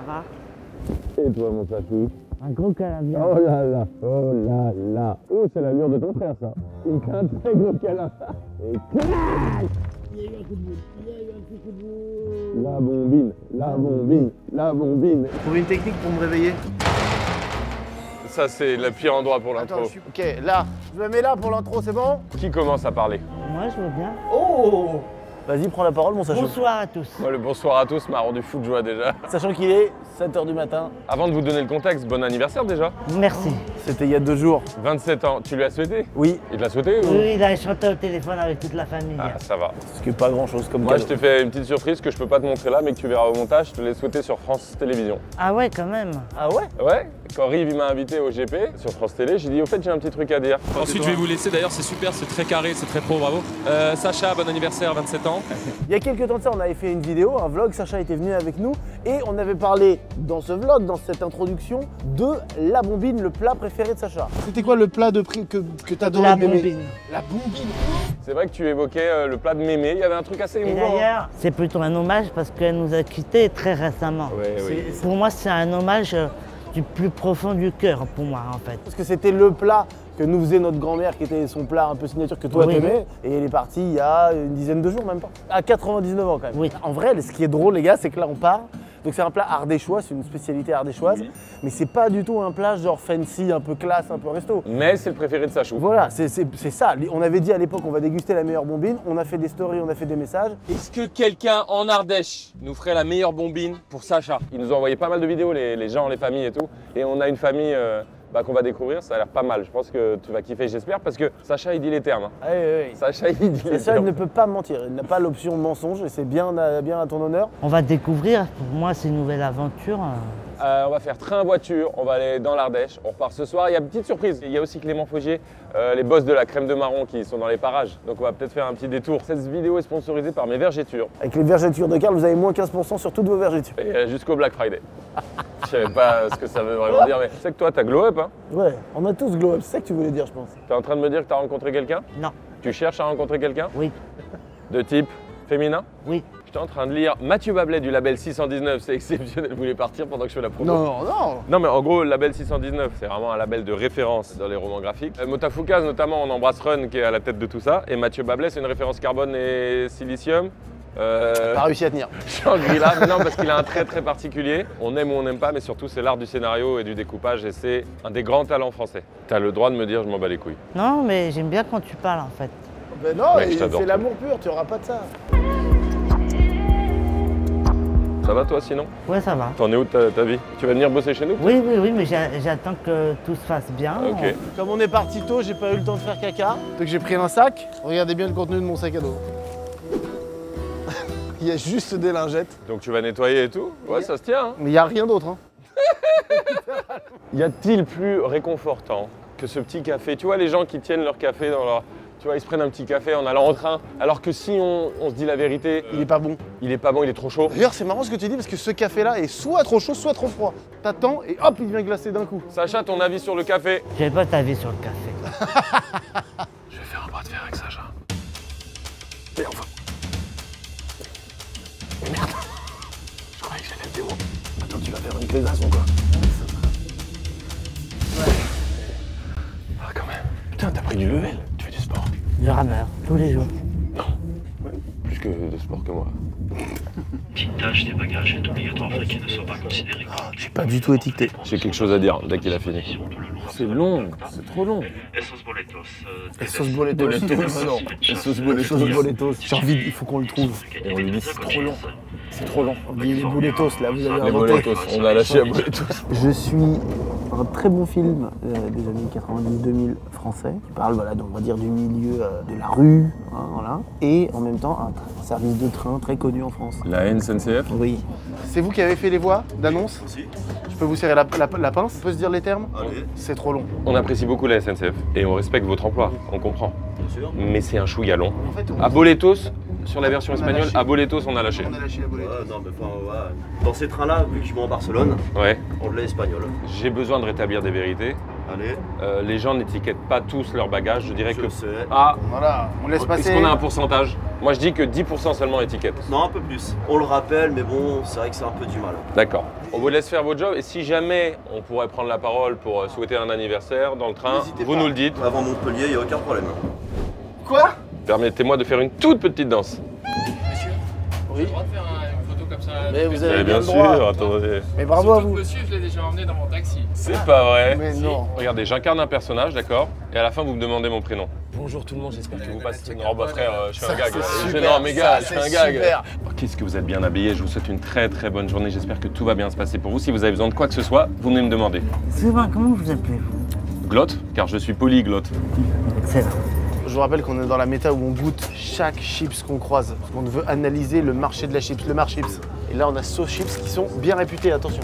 va? Et toi, mon papy? Un gros câlin. Oh là là, oh là là. Oh, c'est l'allure de ton frère, ça. Il fait un très gros câlin. Et clac! Il y a eu un coup de boule. Il y a eu un petit coup de boule. La bombine, la bombine, la bombine. Trouver une technique pour me réveiller. Ça, c'est le pire endroit pour l'intro. Ok, là. Je me mets là pour l'intro, c'est bon? Qui commence à parler? Moi, je veux bien. Oh! Vas-y, prends la parole, mon sachant. Bonsoir à tous. Moi, le bonsoir à tous m'a rendu fou de joie déjà. Sachant qu'il est 7 h du matin. Avant de vous donner le contexte, bon anniversaire déjà. Merci. C'était il y a 2 jours. 27 ans, tu lui as souhaité? Oui. Il te l'a souhaité ou... Oui, il a chanté au téléphone avec toute la famille. Ah, ça va. Ce qui est pas grand chose comme Moi, cadeau. je t'ai fait une petite surprise que je peux pas te montrer là, mais que tu verras au montage. Je te l'ai souhaité sur France Télévisions. Ah ouais, quand même. Ah ouais? Ouais, quand Rive il m'a invité au GP sur France Télé, j'ai dit au fait j'ai un petit truc à dire. Ensuite, je vais vous laisser. D'ailleurs, c'est super, c'est très carré, c'est très pro, bravo. Sacha, bon anniversaire, 27 ans. Il y a quelques temps de ça, on avait fait une vidéo, un vlog, Sacha était venu avec nous et on avait parlé dans ce vlog, dans cette introduction, de la bombine, le plat préféré de Sacha. C'était quoi le plat de prix que t'adorais La Mémé? bombine. La bombine. C'est vrai que tu évoquais le plat de Mémé, il y avait un truc assez Et émouvant. d'ailleurs, c'est plutôt un hommage parce qu'elle nous a quittés très récemment. Ouais, oui. Pour moi, c'est un hommage du plus profond du cœur, pour moi, en fait. Parce que c'était le plat que nous faisait notre grand-mère, qui était son plat un peu signature que toi Oui. t'aimais, et elle est partie il y a une dizaine de jours, même pas. À 99 ans quand même. Oui. En vrai, ce qui est drôle les gars, c'est que là on part, donc c'est un plat ardéchois, c'est une spécialité ardéchoise, mais c'est pas du tout un plat genre fancy, un peu classe, un peu resto. Mais c'est le préféré de Sachou. Voilà, c'est ça. On avait dit à l'époque on va déguster la meilleure bombine, on a fait des stories, on a fait des messages. Est-ce que quelqu'un en Ardèche nous ferait la meilleure bombine pour Sacha? Ils nous ont envoyé pas mal de vidéos, les gens, les familles et tout. Et on a une famille qu'on va découvrir, ça a l'air pas mal. Je pense que tu vas kiffer, j'espère, parce que Sacha il dit les termes. Hein. Ah oui, oui, oui. Sacha il dit les Sacha il termes. ne peut pas mentir, il n'a pas l'option mensonge et c'est bien à ton honneur. On va découvrir, pour moi, c'est une nouvelle aventure. On va faire train-voiture, on va aller dans l'Ardèche, on repart ce soir. Il y a une petite surprise, il y a aussi Clément Faugier, les boss de la crème de marron qui sont dans les parages. Donc on va peut-être faire un petit détour. Cette vidéo est sponsorisée par mes vergétures. Avec les vergetures de Karl, vous avez moins 15% sur toutes vos vergetures. Et jusqu'au Black Friday. Je savais pas ce que ça veut vraiment dire, mais tu sais que toi t'as glow up, hein? Ouais, on a tous glow up, c'est ça que tu voulais dire, je pense. T'es en train de me dire que t'as rencontré quelqu'un? Non. Tu cherches à rencontrer quelqu'un? Oui. De type féminin? Oui. J'étais en train de lire Mathieu Bablet du label 619, c'est exceptionnel, vous voulez partir pendant que je fais la promo? Non, non. Non mais en gros, le label 619, c'est vraiment un label de référence dans les romans graphiques. Motafoukaz notamment, on embrasse Run qui est à la tête de tout ça. Et Mathieu Bablet, c'est une référence carbone et silicium. Pas réussi à tenir. Shangri-La, mais non parce qu'il a un trait très particulier. On aime ou on n'aime pas, mais surtout c'est l'art du scénario et du découpage et c'est un des grands talents français. T'as le droit de me dire je m'en bats les couilles. Non, mais j'aime bien quand tu parles, en fait. Ben non, Mec, je t'adore, c'est toi. l'amour pur, tu auras pas de ça. Ça va toi sinon? Ouais, ça va. T'en es où de ta vie? Tu vas venir bosser chez nous? Oui, oui, oui, mais j'attends que tout se fasse bien. Ok. Comme on est parti tôt, j'ai pas eu le temps de faire caca. Donc j'ai pris un sac. Regardez bien le contenu de mon sac à dos. Il y a juste des lingettes. Donc tu vas nettoyer et tout? Ouais, ça se tient. Hein. Mais il n'y a rien d'autre. Hein. Y a-t-il plus réconfortant que ce petit café? Tu vois les gens qui tiennent leur café dans leur... Tu vois, ils se prennent un petit café en allant en train, alors que si on se dit la vérité, Il est pas bon. il est pas bon, il est trop chaud. D'ailleurs, c'est marrant ce que tu dis parce que ce café-là est soit trop chaud, soit trop froid. T'attends et hop, il devient glacé d'un coup. Sacha, ton avis sur le café? J'ai pas ta vie sur le café. Je vais faire un bras de fer avec Sacha. Et enfin. Merde. Je croyais que j'allais être démo. Attends, tu vas faire une glaçon quoi. Ouais. Ah quand même. Putain, t'as pris du level. Tu fais du sport? Du rameur, tous les jours. Plus que de sport que moi. Petite tâche des bagages est obligatoire afin qu'ils ne soient pas considérés comme J'ai pas du tout étiqueté. J'ai quelque chose à dire dès qu'il a fini. C'est long, c'est trop long. Essos boletos. Et sauce boletos. Non. Sauce Sauce boletos. J'ai envie, il faut qu'on le trouve. Et on lui dit c'est trop long. C'est trop long. On dit les boletos, là, vous avez Les inventé. boletos, on a lâché à boletos. Je suis un très bon film des années 90-2000 français, qui parle voilà, on va dire du milieu de la rue, hein, voilà. Et en même temps un service de train très connu en France. La NSNCF? Oui. C'est vous qui avez fait les voix d'annonce? Si. Je peux vous serrer la pince? On peut se dire les termes? Allez, C'est trop long. On apprécie beaucoup la SNCF et on respecte votre emploi, on comprend. bien sûr. Mais c'est un chouïa long. En fait, À Boletos, sur la version On a espagnole, lâché. à Boletos on a lâché. on a lâché la boletos. Non, mais enfin, ouais. Dans ces trains-là, vu que je vais en Barcelone, Ouais. on l'est espagnol. J'ai besoin de rétablir des vérités. Allez. Les gens n'étiquettent pas tous leur bagage. Je dirais que. sais. Ah, Voilà, on laisse passer. est-ce qu'on a un pourcentage? Moi, je dis que 10% seulement étiquette. Non, un peu plus. On le rappelle, mais bon, c'est vrai que c'est un peu du mal. D'accord. On vous laisse faire votre job. Et si jamais on pourrait prendre la parole pour souhaiter un anniversaire dans le train, N'hésitez vous pas. nous le dites. Avant Montpellier, il n'y a aucun problème. Quoi? Permettez-moi de faire une toute petite danse. Monsieur, Oui. j'ai le droit de faire une photo comme ça? Mais vous avez Eh bien bien le droit. sûr, attendez. Mais bravo à Surtout vous. que monsieur, je l'ai déjà emmené dans mon taxi. C'est pas vrai. Mais Si. non. Regardez, j'incarne un personnage, d'accord? Et à la fin, vous me demandez mon prénom. Bonjour tout le monde, j'espère que vous passez. Non, bah frère, je fais un gag. Non, mais gars, je fais un gag. Super. Oh, qu'est-ce que vous êtes bien habillés. Je vous souhaite une très très bonne journée. J'espère que tout va bien se passer pour vous. Si vous avez besoin de quoi que ce soit, vous venez me demander. Excusez-moi, comment vous appelez-vous? Glotte, car je suis polyglotte. Excellent. Je vous rappelle qu'on est dans la méta où on goûte chaque chips qu'on croise. Parce qu'on veut analyser le marché de la chips, le marchips. Et là, on a So Chips qui sont bien réputés, attention.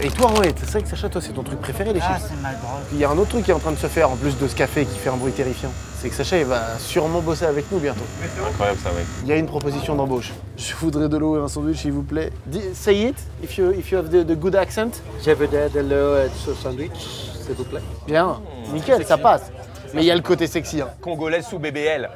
Et toi, ouais, c'est vrai que Sacha, toi, c'est ton truc préféré, les Ah, chips. c'est mal drôle. Il y a un autre truc qui est en train de se faire, en plus de ce café qui fait un bruit terrifiant. C'est que Sacha, il va sûrement bosser avec nous bientôt. Incroyable ça, mec. Il y a une proposition d'embauche. Je voudrais de l'eau et un sandwich, s'il vous plaît. Say it, if you have the good accent. Je veux de l'eau et du sandwich, s'il vous plaît. Bien, nickel, ça passe. Mais il y a le côté sexy. Hein. Congolais sous BBL.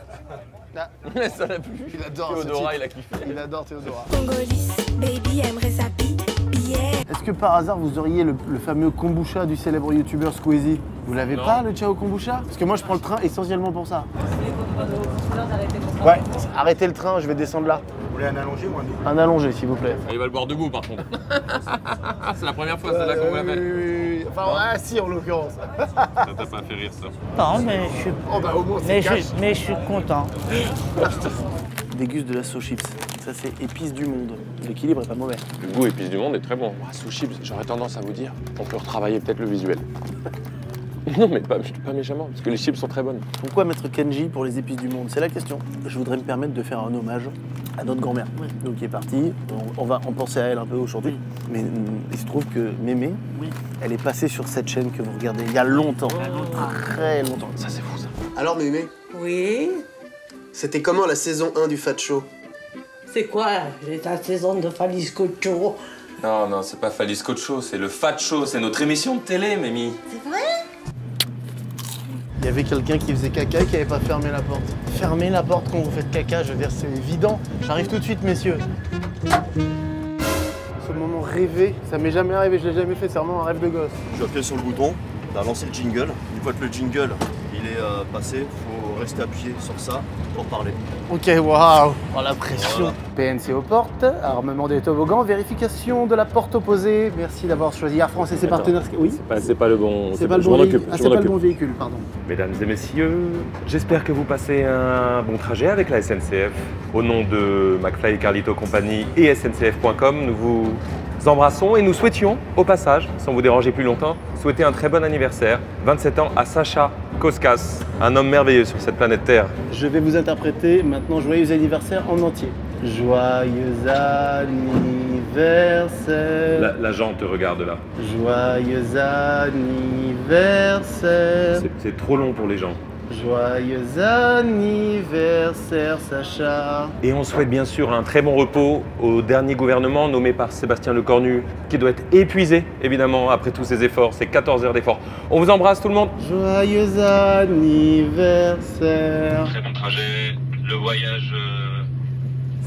Ah. Ça l'a plu. Il adore ce Théodora, titre. il a kiffé. Il adore Théodora. Congolis, baby aimerait sa billet. Est-ce que par hasard vous auriez le fameux kombucha du célèbre youtubeur Squeezie? Vous l'avez Non. pas, le Ciao Kombucha? Parce que moi je prends le train essentiellement pour ça. Ouais, arrêtez le train, je vais descendre là. Vous voulez un allongé ou un double? Un allongé s'il vous plaît. Il va le boire debout par contre. C'est la première fois, celle-là qu'on vous l'a fait. oui. Enfin, ah si en l'occurrence. Ça t'a pas fait rire ça. Non, mais je suis, Oh bah au moins c'est cash. mais je suis content. Déguste de la So Chips. Ça c'est épice du monde. L'équilibre est pas mauvais. Le goût épice du monde est très bon. Sous chips, j'aurais tendance à vous dire, on peut retravailler peut-être le visuel. Non, mais pas méchamment, parce que les chips sont très bonnes. Pourquoi mettre Kenji pour les épices du monde? C'est la question. Je voudrais me permettre de faire un hommage à notre grand-mère. Donc qui est partie. On pensait à elle un peu aujourd'hui. Mais il se trouve que Mémé, elle est passée sur cette chaîne que vous regardez il y a longtemps. Très longtemps. Ça c'est fou ça. Alors Mémé, Oui, c'était comment la saison 1 du Fat Show? c'est quoi la saison de Falisco Show? Non, non, c'est pas Falisco Show, c'est le Fat Show, c'est notre émission de télé, Mimi. C'est vrai? Il y avait quelqu'un qui faisait caca et qui n'avait pas fermé la porte. Fermez la porte quand vous faites caca, je veux dire, c'est évident. J'arrive tout de suite, messieurs. Ce moment rêvé, ça m'est jamais arrivé, je l'ai jamais fait, c'est vraiment un rêve de gosse. Tu appuies sur le bouton, tu as lancé le jingle. Une fois que le jingle il est passé, faut rester appuyé sur ça pour parler. Ok, waouh, oh la pression. Voilà. PNC aux portes, armement des toboggans, vérification de la porte opposée. Merci d'avoir choisi Air France et ses partenaires. Oui, C'est pas le bon. c'est pas le je bon m'en véhicule. occupe, Ah, je c'est m'en pas le occupe. bon véhicule, pardon. Mesdames et messieurs, j'espère que vous passez un bon trajet avec la SNCF. Au nom de McFly et Carlito Company et SNCF.com, nous vous embrassons et nous souhaitions, au passage, sans vous déranger plus longtemps, souhaiter un très bon anniversaire, 27 ans à Sacha Koskas, un homme merveilleux sur cette planète Terre. Je vais vous interpréter maintenant Joyeux anniversaire en entier. Joyeux anniversaire. L'agent te regarde là. Joyeux anniversaire. C'est trop long pour les gens. Joyeux anniversaire, Sacha. Et on souhaite bien sûr un très bon repos au dernier gouvernement nommé par Sébastien Lecornu, qui doit être épuisé, évidemment, après tous ces efforts, ces 14 heures d'efforts. On vous embrasse tout le monde. Joyeux anniversaire. Très bon trajet, le voyage.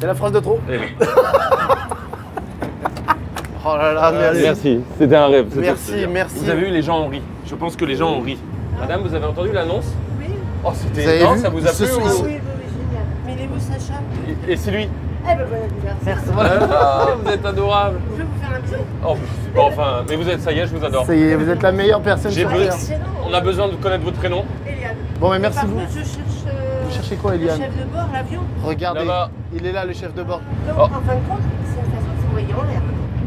C'est la phrase de trop. Eh oui. Oh là là, merci. Merci, c'était un rêve. Merci, merci. Vous avez vu, les gens ont ri. Je pense que les gens ont ri. Madame, vous avez entendu l'annonce? Oui. Oh, Vous c'était avez énorme, vu ça vous a Ce plu sont- ou- Oui, génial. Mais il est où Sacha? Et c'est lui. Eh ben bon anniversaire. Ah, vous êtes adorable. Je vais vous faire un bisou. Oh, bon, enfin, mais vous êtes, ça y est, je vous adore. Ça y est, vous êtes la meilleure personne J'ai sur besoin- Terre. Excellent. On a besoin de connaître votre prénom. Eliane. Bon, mais merci Par vous. contre, je cherche. Vous cherchez quoi, Le Eliane? chef de bord, l'avion. Regardez, Là-bas. il est là, le chef de bord. Donc, Oh. en fin de compte, c'est une façon de s'envoyer en l'air.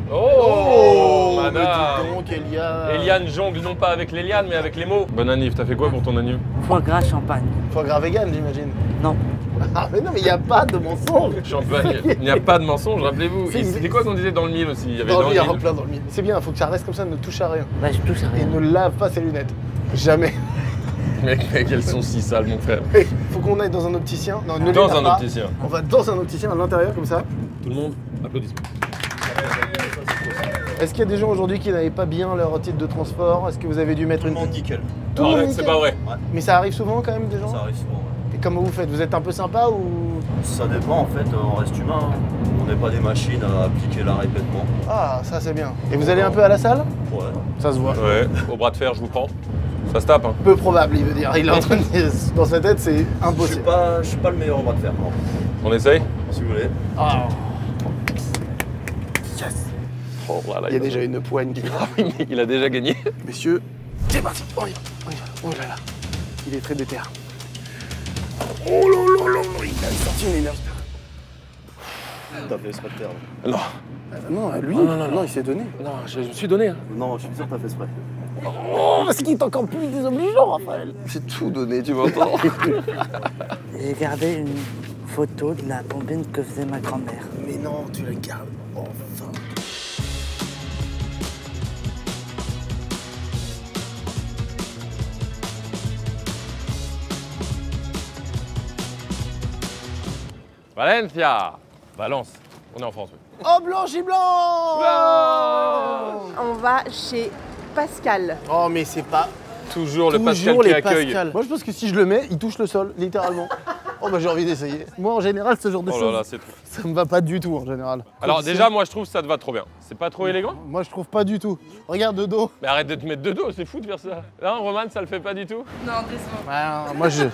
Oh, mais madame. dis donc, Eliane. Eliane jongle non pas avec les lianes, mais avec les mots. Bonne anniv, t'as fait quoi pour ton anniv? Foie gras, champagne. Foie gras vegan, j'imagine. Non. Ah, mais non, mais il n'y a pas de mensonge. Champagne. Il n'y a pas de mensonge, rappelez-vous. Si, Et C'était quoi qu'on disait dans le mille aussi? Il y avait Dans le dans mille, le en mille. plein dans le mille. C'est bien, il faut que ça reste comme ça, ne touche à rien. Bah, je touche à Et rien. ne lave pas ses lunettes. Jamais. Mec, elles sont si sales, mon frère. Il faut qu'on aille dans un opticien. Non, ne les Dans lave un pas. opticien. On va dans un opticien à l'intérieur, comme ça. Tout le monde, applaudissements. Est-ce qu'il y a des gens aujourd'hui qui n'avaient pas bien leur titre de transport? Est-ce que vous avez dû mettre une Tout le monde nickel. Tout le monde Arrête, nickel. c'est pas vrai. Mais ça arrive souvent quand même des gens? Ça arrive souvent, ouais. Et comment vous faites? Vous êtes un peu sympa ou? Ça dépend en fait, on reste humain. Hein. On n'est pas des machines à appliquer l'arrêt bêtement. Ah, ça c'est bien. Et vous allez un peu à la salle? Ouais. Ça se voit. Ouais, au bras de fer, je vous prends. Ça se tape, hein. Peu probable, il veut dire. Il est en train de dire, dans sa tête, c'est Je impossible. suis pas le meilleur au bras de fer, non. On essaye? Si vous voulez. Ah. Oh, voilà, Il y a déjà une poigne qui... Ah oui, mais il a déjà gagné. Messieurs, c'est parti. On y va, on y va. Oh là là. Il est très déter. Oh là là là là. Il a sorti une énergie. T'as fait exprès de perdre. Non. Non, lui, non, il s'est donné. Non, je me suis donné. Hein. Non, je suis sûr que t'as fait exprès. Oh, parce qu'il est encore plus désobligeant, Raphaël. J'ai tout donné, tu m'entends. J'ai gardé une photo de la bombine que faisait ma grand-mère. Mais non, tu la gardes. Enfin. Valencia. Valence. On est en France. Oui. Oh, blanchi blanc. On va chez Pascal. Oh, mais c'est pas... Toujours le Pascal Toujours qui les accueille. Pascal. Moi, je pense que si je le mets, il touche le sol, littéralement. Oh, bah j'ai envie d'essayer. Moi, en général, ce genre de Oh là choses, là, c'est trop. ça me va pas du tout, en général. Alors Comme déjà, moi je trouve que ça te va trop bien. C'est pas trop élégant? Moi, je trouve pas du tout. Regarde de dos. Mais arrête de te mettre de dos, c'est fou de faire ça. Non, Roman, ça le fait pas du tout? Non, décevant. Ah, moi, je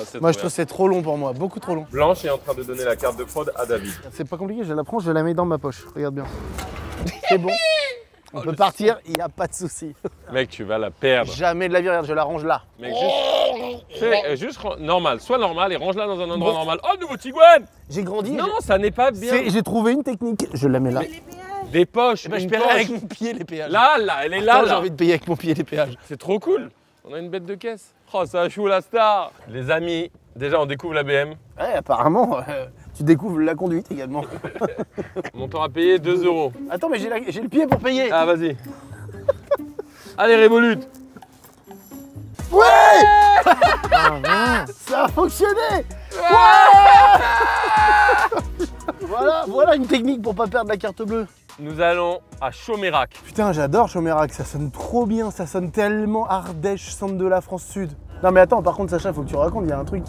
C'est trouve trop que c'est trop long pour moi, beaucoup trop long. bien. Blanche est en train de donner la carte de fraude à David. C'est pas compliqué, je la prends, je la mets dans ma poche. Regarde bien. C'est bon. On peut partir, il n'y a pas de souci. Mec, tu vas la perdre. Jamais de la vie, regarde, je la range là. Mec, juste normal, sois normal et range-la dans un endroit normal. Oh, nouveau Tiguan! J'ai grandi. Non, ça n'est pas bien. J'ai trouvé une technique. Je la mets là. Des poches, Eh ben, je une paierai poche. avec mon pied les péages. Là, elle est là, Attends, j'ai là. envie de payer avec mon pied les péages. C'est trop cool. On a une bête de caisse. Oh, ça choue la star. Les amis, déjà on découvre la BM. Ouais, apparemment, tu découvres la conduite également. Montant à payer 2 €. Attends, mais j'ai le pied pour payer. Ah, vas-y. Allez, Revolut. Ouais. Ça a fonctionné. Voilà une technique pour pas perdre la carte bleue. Nous allons à Chaumérac. Putain, j'adore Chaumérac, ça sonne trop bien, ça sonne tellement Ardèche, centre de la France Sud. Non mais attends, par contre Sacha, faut que tu racontes, il y a un truc.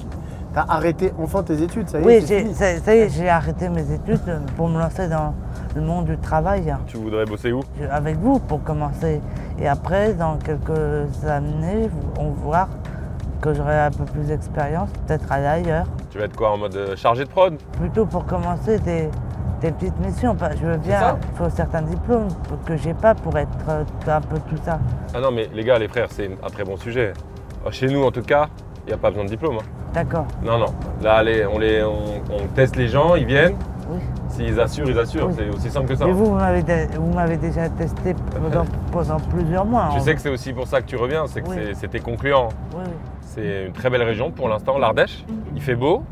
T'as arrêté enfin tes études, ça y est. Oui, c'est fini. ça y est, j'ai arrêté mes études pour me lancer dans le monde du travail. Tu voudrais bosser où? Avec vous pour commencer. Et après, dans quelques années, on verra que j'aurai un peu plus d'expérience, peut-être aller ailleurs. Tu vas être quoi, en mode chargé de prod? Plutôt pour commencer des petites missions. Je veux bien, il faut certains diplômes que j'ai pas pour être un peu tout ça. Ah non, mais les gars, les frères, c'est un très bon sujet. Chez nous, en tout cas, il n'y a pas besoin de diplôme. Hein. D'accord. Non, non. Là, allez, on teste les gens, ils viennent. Oui. S'ils assurent, ils assurent. Oui. C'est aussi simple que ça. Mais vous m'avez déjà testé pendant plusieurs mois. Tu sais que c'est aussi pour ça que tu reviens, c'est que c'était concluant. Oui, oui. C'est une très belle région pour l'instant, l'Ardèche. Il fait beau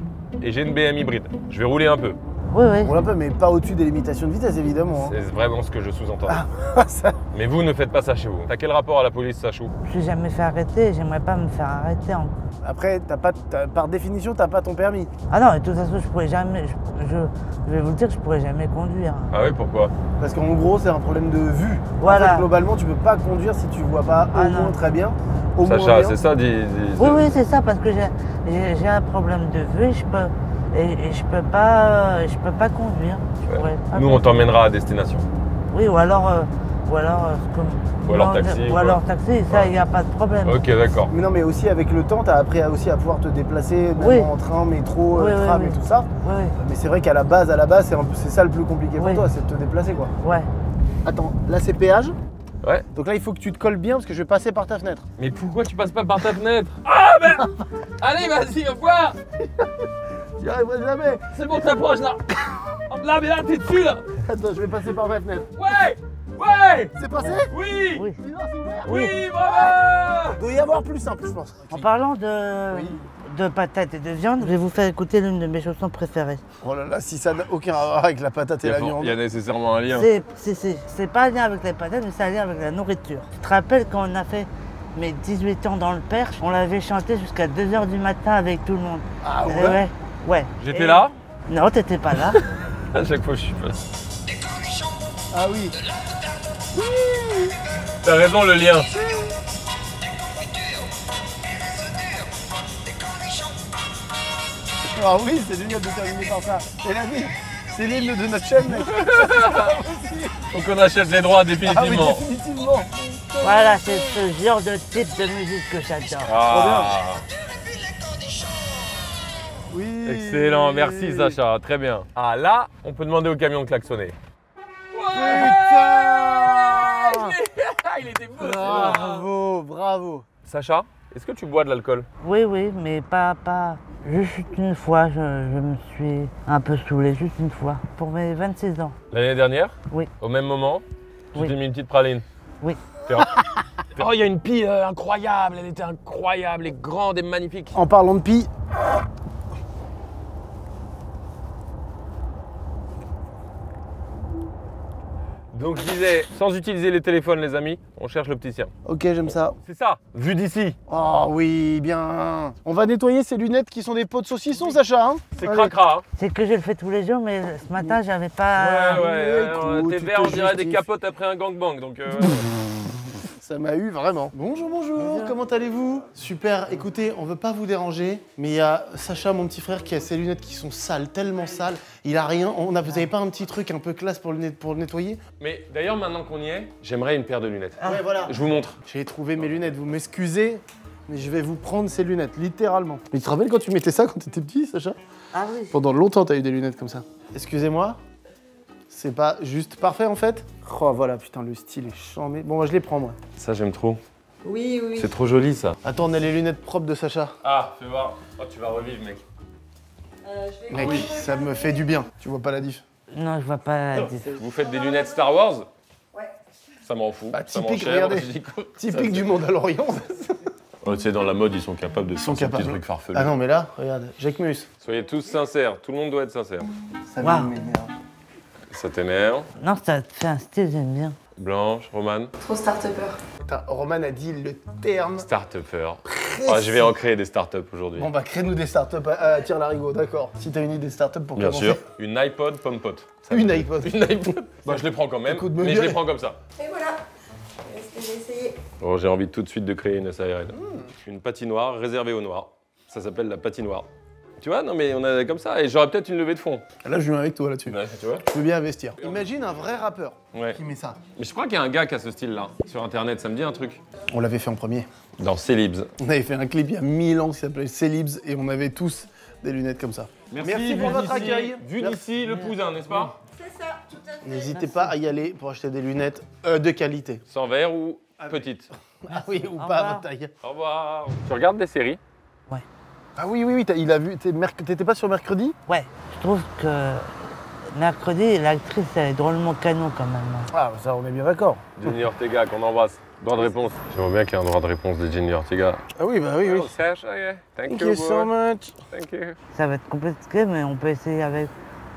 et j'ai une BM hybride. Je vais rouler un peu. Oui, oui. On l'a pas, mais pas au-dessus des limitations de vitesse, évidemment. C'est vraiment ce que je sous-entends. Ça... Mais vous ne faites pas ça chez vous. T'as quel rapport à la police, Sachou? Je suis jamais fait arrêter, j'aimerais pas me faire arrêter. Après, par définition, t'as pas ton permis. Ah non, de toute façon, je pourrais jamais, je vais vous le dire, je pourrais jamais conduire. Ah oui, pourquoi? Parce qu'en gros, c'est un problème de vue. Voilà. En fait, globalement, tu peux pas conduire si tu vois pas au moins très bien. Sacha, c'est ça, Oui, oui, c'est ça, parce que j'ai un problème de vue et je peux pas conduire. Nous, on t'emmènera à destination. Oui, ou alors taxi. Ou alors taxi, ça, il n'y a pas de problème. Ok, d'accord. Mais non, mais aussi avec le temps, tu as appris aussi à pouvoir te déplacer même en train, métro, tram et tout ça. Oui. Mais c'est vrai qu'à la base, c'est ça le plus compliqué pour toi, c'est de te déplacer, quoi. Ouais. Attends, là c'est péage. Ouais. Donc là, il faut que tu te colles bien parce que je vais passer par ta fenêtre. Mais pourquoi tu passes pas par ta fenêtre? Ah merde. Allez, vas-y, au revoir. J'y arriverai jamais. C'est bon, t'approches là. Là, mais là, t'es dessus là. Attends, je vais passer par ma fenêtre. Ouais. Ouais. C'est passé? Oui. Oui. Oui, bravo. Il doit y avoir plus simple, je pense. En parlant de patates et de viande, je vais vous faire écouter l'une de mes chansons préférées. Oh là là, si ça n'a aucun rapport avec la patate et la viande. Il y a nécessairement un lien. C'est pas un lien avec les patates, mais c'est un lien avec la nourriture. Tu te rappelles quand on a fait mes 18 ans dans le Perche, on l'avait chanté jusqu'à 2 h du matin avec tout le monde. Ah ouais? Ouais. J'étais là? Non, t'étais pas là. À chaque fois, je suis pas. Ah oui. T'as raison, le lien. Ah oui, c'est génial de terminer par ça. Et la vie, c'est l'hymne de notre chaîne, mec. Faut qu'on achète les droits Ah oui, définitivement. définitivement. Voilà, c'est ce genre de type de musique que j'adore. Ah. Oui. Excellent, merci Sacha, très bien. Ah là, on peut demander au camion de klaxonner. Putain. Il était beau. Bravo, bravo. Sacha, est-ce que tu bois de l'alcool? Oui, oui, mais pas. Juste une fois, je me suis un peu saoulé, juste une fois, pour mes 26 ans. L'année dernière? Oui. Au même moment? Tu Oui. t'es mis une petite praline? Oui. Oh, il y a une pie incroyable, elle était incroyable et grande et magnifique. En parlant de pie, Donc je disais, sans utiliser les téléphones les amis, on cherche l'opticien. ok, j'aime ça. C'est ça, vu d'ici. Oh oui, bien. On va nettoyer ces lunettes qui sont des pots de saucisson, Sacha. Hein. C'est Allez. cracra. Hein. C'est que je le fais tous les jours, mais ce matin, j'avais pas. écoute, tes tu verres, te on dirait des justifies. capotes après un gangbang. Donc, Ça m'a eu vraiment. Bonjour, bonjour, comment allez-vous? Super, écoutez, on veut pas vous déranger, mais il y a Sacha, mon petit frère, qui a ses lunettes qui sont sales, tellement sales. Il a rien, vous avez pas un petit truc un peu classe pour le nettoyer? Mais d'ailleurs, maintenant qu'on y est, j'aimerais une paire de lunettes. Ouais, voilà. Je vous montre. J'ai trouvé mes lunettes, vous m'excusez, mais je vais vous prendre ces lunettes, littéralement. Mais tu te rappelles quand tu mettais ça quand t'étais petit, Sacha? Ah oui. Pendant longtemps, t'as eu des lunettes comme ça. Excusez-moi, c'est pas juste parfait en fait? Oh voilà, putain, le style est chambé. Bon, moi je les prends, moi. Ça, j'aime trop. Oui, oui. C'est trop joli, ça. Attends, on a les lunettes propres de Sacha. Ah, fais voir. Oh, tu vas revivre, mec. Mec, ça me fait du bien. Tu vois pas la diff? Non, je vois pas la diff. Vous faites des lunettes Star Wars? Ouais. Ça m'en fout. Bah, ça typique, m'enchère. regardez. Je dis quoi Typique du Mandalorian. Oh, tu sais, dans la mode, ils sont capables de Ils sont faire des capables. trucs farfelus. Ah non, mais là, regarde, Jackmus. Soyez tous sincères. Tout le monde doit être sincère. Ça Waouh. m'énerve. Ça t'énerve. Non, ça te fait un style, j'aime bien. Blanche, Romane. Trop start-upper. Putain, Roman a dit le terme. Start-upper. Ah, je vais en créer des startups aujourd'hui. Bon bah crée-nous des startups à tire larigot, d'accord. Si t'as une idée de startup pour Bien commencer. sûr. Une iPod Pompot. Une iPod. Une iPod. Bah, je les prends quand même, Écoute, me mais je gueule. les prends comme ça. Et voilà. Est-ce que j'ai essayé? Oh, j'ai envie tout de suite de créer une SARL. Une patinoire réservée aux noirs. Ça s'appelle la patinoire. Tu vois, non mais on a comme ça, et j'aurais peut-être une levée de fonds. Là, je viens avec toi là-dessus. Ouais, tu vois. Je veux bien investir. Imagine un vrai rappeur Ouais. qui met ça. Mais je crois qu'il y a un gars qui a ce style-là sur internet, ça me dit un truc. On l'avait fait en premier. Dans Celibs. On avait fait un clip il y a 1000 ans qui s'appelait Celibs et on avait tous des lunettes comme ça. Merci pour vu votre d'ici. accueil. Vu d'ici, le cousin, n'est-ce pas? C'est ça, tout à fait. N'hésitez pas à y aller pour acheter des lunettes de qualité. Sans verre ou petite? Ah oui, ou Au pas à revoir. votre taille. Au revoir. Tu regardes des séries? Ah oui, oui, oui, il a vu. T'étais pas sur mercredi? Ouais, je trouve que mercredi, l'actrice, elle est drôlement canon quand même. Ah, ça, on est bien d'accord. Jenny Ortega, qu'on embrasse. Droit de réponse. J'aimerais bien qu'il y ait un droit de réponse de Jenny Ortega. Ah oui, bah oui, oui. Oh, Sacha, yeah. Thank you so much. Thank you. Ça va être compliqué, mais on peut essayer avec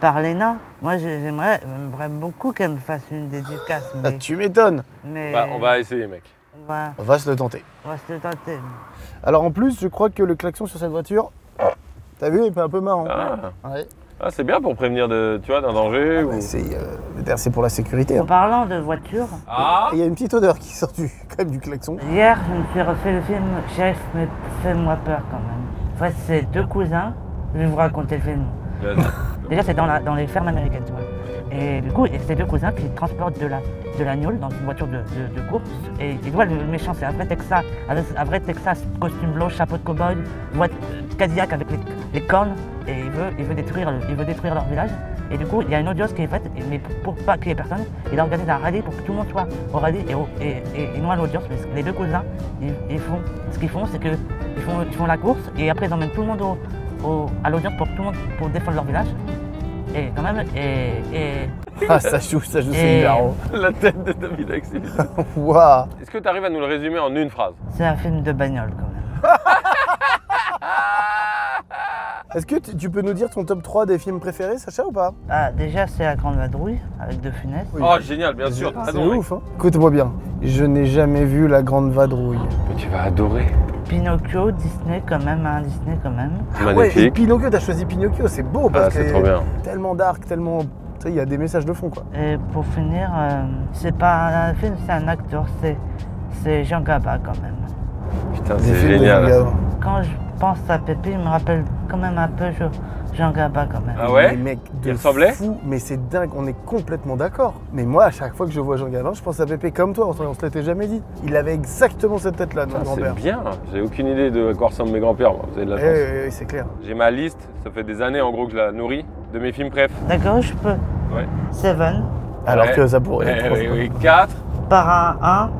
par Léna. Moi, j'aimerais beaucoup qu'elle me fasse une dédicace. Ah, tu m'étonnes. mais Bah, on va essayer, mec. on On va se le tenter. va se le tenter. Alors en plus, je crois que le klaxon sur cette voiture, t'as vu, il est un peu marrant. Ah, Ouais. ah c'est bien pour prévenir d'un danger ou... Bah, c'est pour la sécurité. En Hein. parlant de voiture, Ah Et il y a une petite odeur qui sort quand même du klaxon. hier, je me suis refait le film Chef me fait moi peur quand même. En fait, c'est deux cousins. Je vais vous raconter le film. Déjà, c'est dans les fermes américaines, tu vois. Et du coup, c'est deux cousins qui transportent de l'agneau dans une voiture de course. Et ils voient le méchant, c'est un vrai Texas, costume blanc, chapeau de cow-boy, voiture Cadillac avec les cornes. Et il veut détruire leur village. Et du coup, il y a une audience qui est faite, mais pour pas qu'il y ait personne, il organise un rallye pour que tout le monde soit au rallye et non à l'audience. Mais les deux cousins, ce qu'ils font, c'est qu'ils font la course et après ils emmènent tout le monde à l'audience pour défendre leur village. Et quand même, Ah, ça joue, c'est hilarant. La tête de David Axel. Waouh. Est-ce que tu arrives à nous le résumer en une phrase? c'est un film de bagnole quand même. Est-ce que tu peux nous dire ton top 3 des films préférés, Sacha, ou pas? Ah, déjà, c'est La Grande Vadrouille avec De Funès. Oui. Oh, génial, bien sûr. C'est Adoré. ouf, hein. Écoute-moi bien, je n'ai jamais vu La Grande Vadrouille. Mais tu vas adorer. Pinocchio, Disney quand même, Ouais, et Magnifique. Pinocchio, t'as choisi Pinocchio, c'est beau parce Ah, c'est que trop bien. tellement dark, tellement Tu sais, il y a des messages de fond, quoi. Et pour finir, c'est pas un film, c'est un acteur, c'est Jean Gabin quand même. Putain, Des c'est films de génial. Jean Gabin. Quand je pense à Pépé, il me rappelle quand même un peu Jean Gabin quand même. Ah ouais? Les mecs Il de ressemblait? fou, mais c'est dingue, on est complètement d'accord. Mais moi, à chaque fois que je vois Jean Gabin, je pense à Pépé comme toi, on se l'était jamais dit. Il avait exactement cette tête-là, notre Putain, grand-père. c'est bien. J'ai aucune idée de quoi ressemblent mes grands-pères, moi. Vous avez de la chance. Oui, c'est clair. J'ai ma liste, ça fait des années en gros que je la nourris, de mes films préf. D'accord, je peux. Ouais. Seven, Alors Ouais. que ça pourrait Eh être. oui, 4. Parrain 1,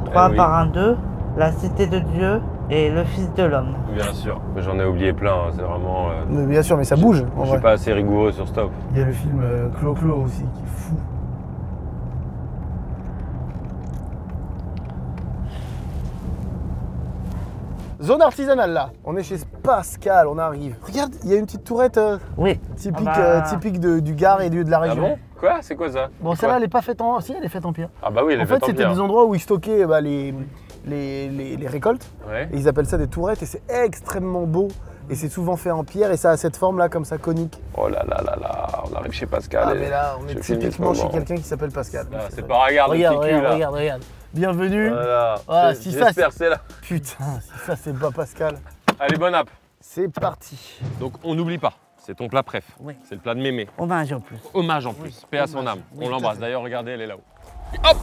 3 oui. Parrain 2, La Cité de Dieu et Le Fils de l'Homme. Bien sûr. J'en ai oublié plein, hein, c'est vraiment. Mais bien sûr, mais ça bouge, en Je vrai. suis pas assez rigoureux sur Stop. Il y a le film Clo-Clo aussi, qui est fou. Zone artisanale là, on est chez Pascal, on arrive. Regarde, il y a une petite tourette Oui. typique, Ah bah. typique du Gard et de la Ah région. bon? Quoi? C'est quoi ça? Bon, C'est celle-là, quoi? elle est pas faite en... Si, elle est faite en pierre. Ah bah oui, elle est En fait, faite en c'était pierre. des endroits où ils stockaient les récoltes. Ouais. Et ils appellent ça des tourettes et c'est extrêmement beau. Et c'est souvent fait en pierre et ça a cette forme là, comme ça, conique. Oh là là là là, on arrive chez Pascal. Ah, et mais là, on est je filme typiquement ce chez moment. quelqu'un qui s'appelle Pascal. Ah, c'est pas regarde le Regarde, petit cul, là. regarde. Bienvenue. Voilà. Voilà, si ça, J'espère que c'est là. Putain, si ça c'est pas Pascal. Allez, bonne app. C'est parti. Donc on n'oublie pas, c'est ton plat préf. Oui. C'est le plat de mémé. Hommage en plus. Hommage en plus, paix à son âme. Oui, On tout à l'embrasse. fait. D'ailleurs, regardez, elle est là-haut. Hop!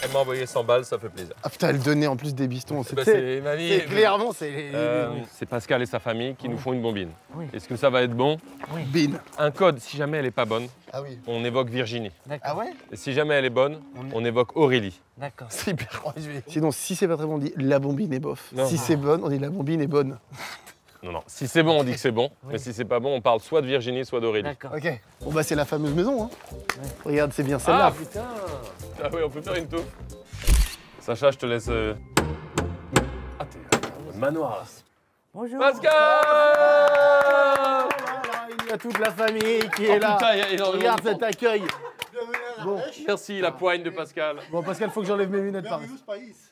Elle m'a envoyé 100 balles, ça fait plaisir. Ah putain, elle donnait en plus des bistons. Bah, c'est mamie. c'est clairement, c'est C'est Pascal et sa famille qui nous font une bombine. Oui. Est-ce que ça va être bon? Bin. Un code, si jamais elle est pas bonne, Ah oui. on évoque Virginie. D'accord. Ah ouais. Et si jamais elle est bonne, on évoque Aurélie. D'accord. C'est hyper. Sinon, si c'est pas très bon, on dit la bombine est bof. Non. Si c'est bonne, on dit la bombine est bonne. Non, non. Si c'est bon, on dit que c'est bon. Mais si c'est pas bon, on parle soit de Virginie, soit d'Aurélie. D'accord. Ok. Bon bah c'est la fameuse maison. Hein. Regarde, c'est bien Ah celle-là. putain! Ah oui, on peut faire une touffe. Sacha, je te laisse. Ah, t'es le manoir là. Bonjour. Pascal! Il y a toute la famille qui Oh est là. putain, il y a énormément Regarde de cet accueil. Bon. Merci, la poigne de Pascal. Bon Pascal, faut que j'enlève mes lunettes par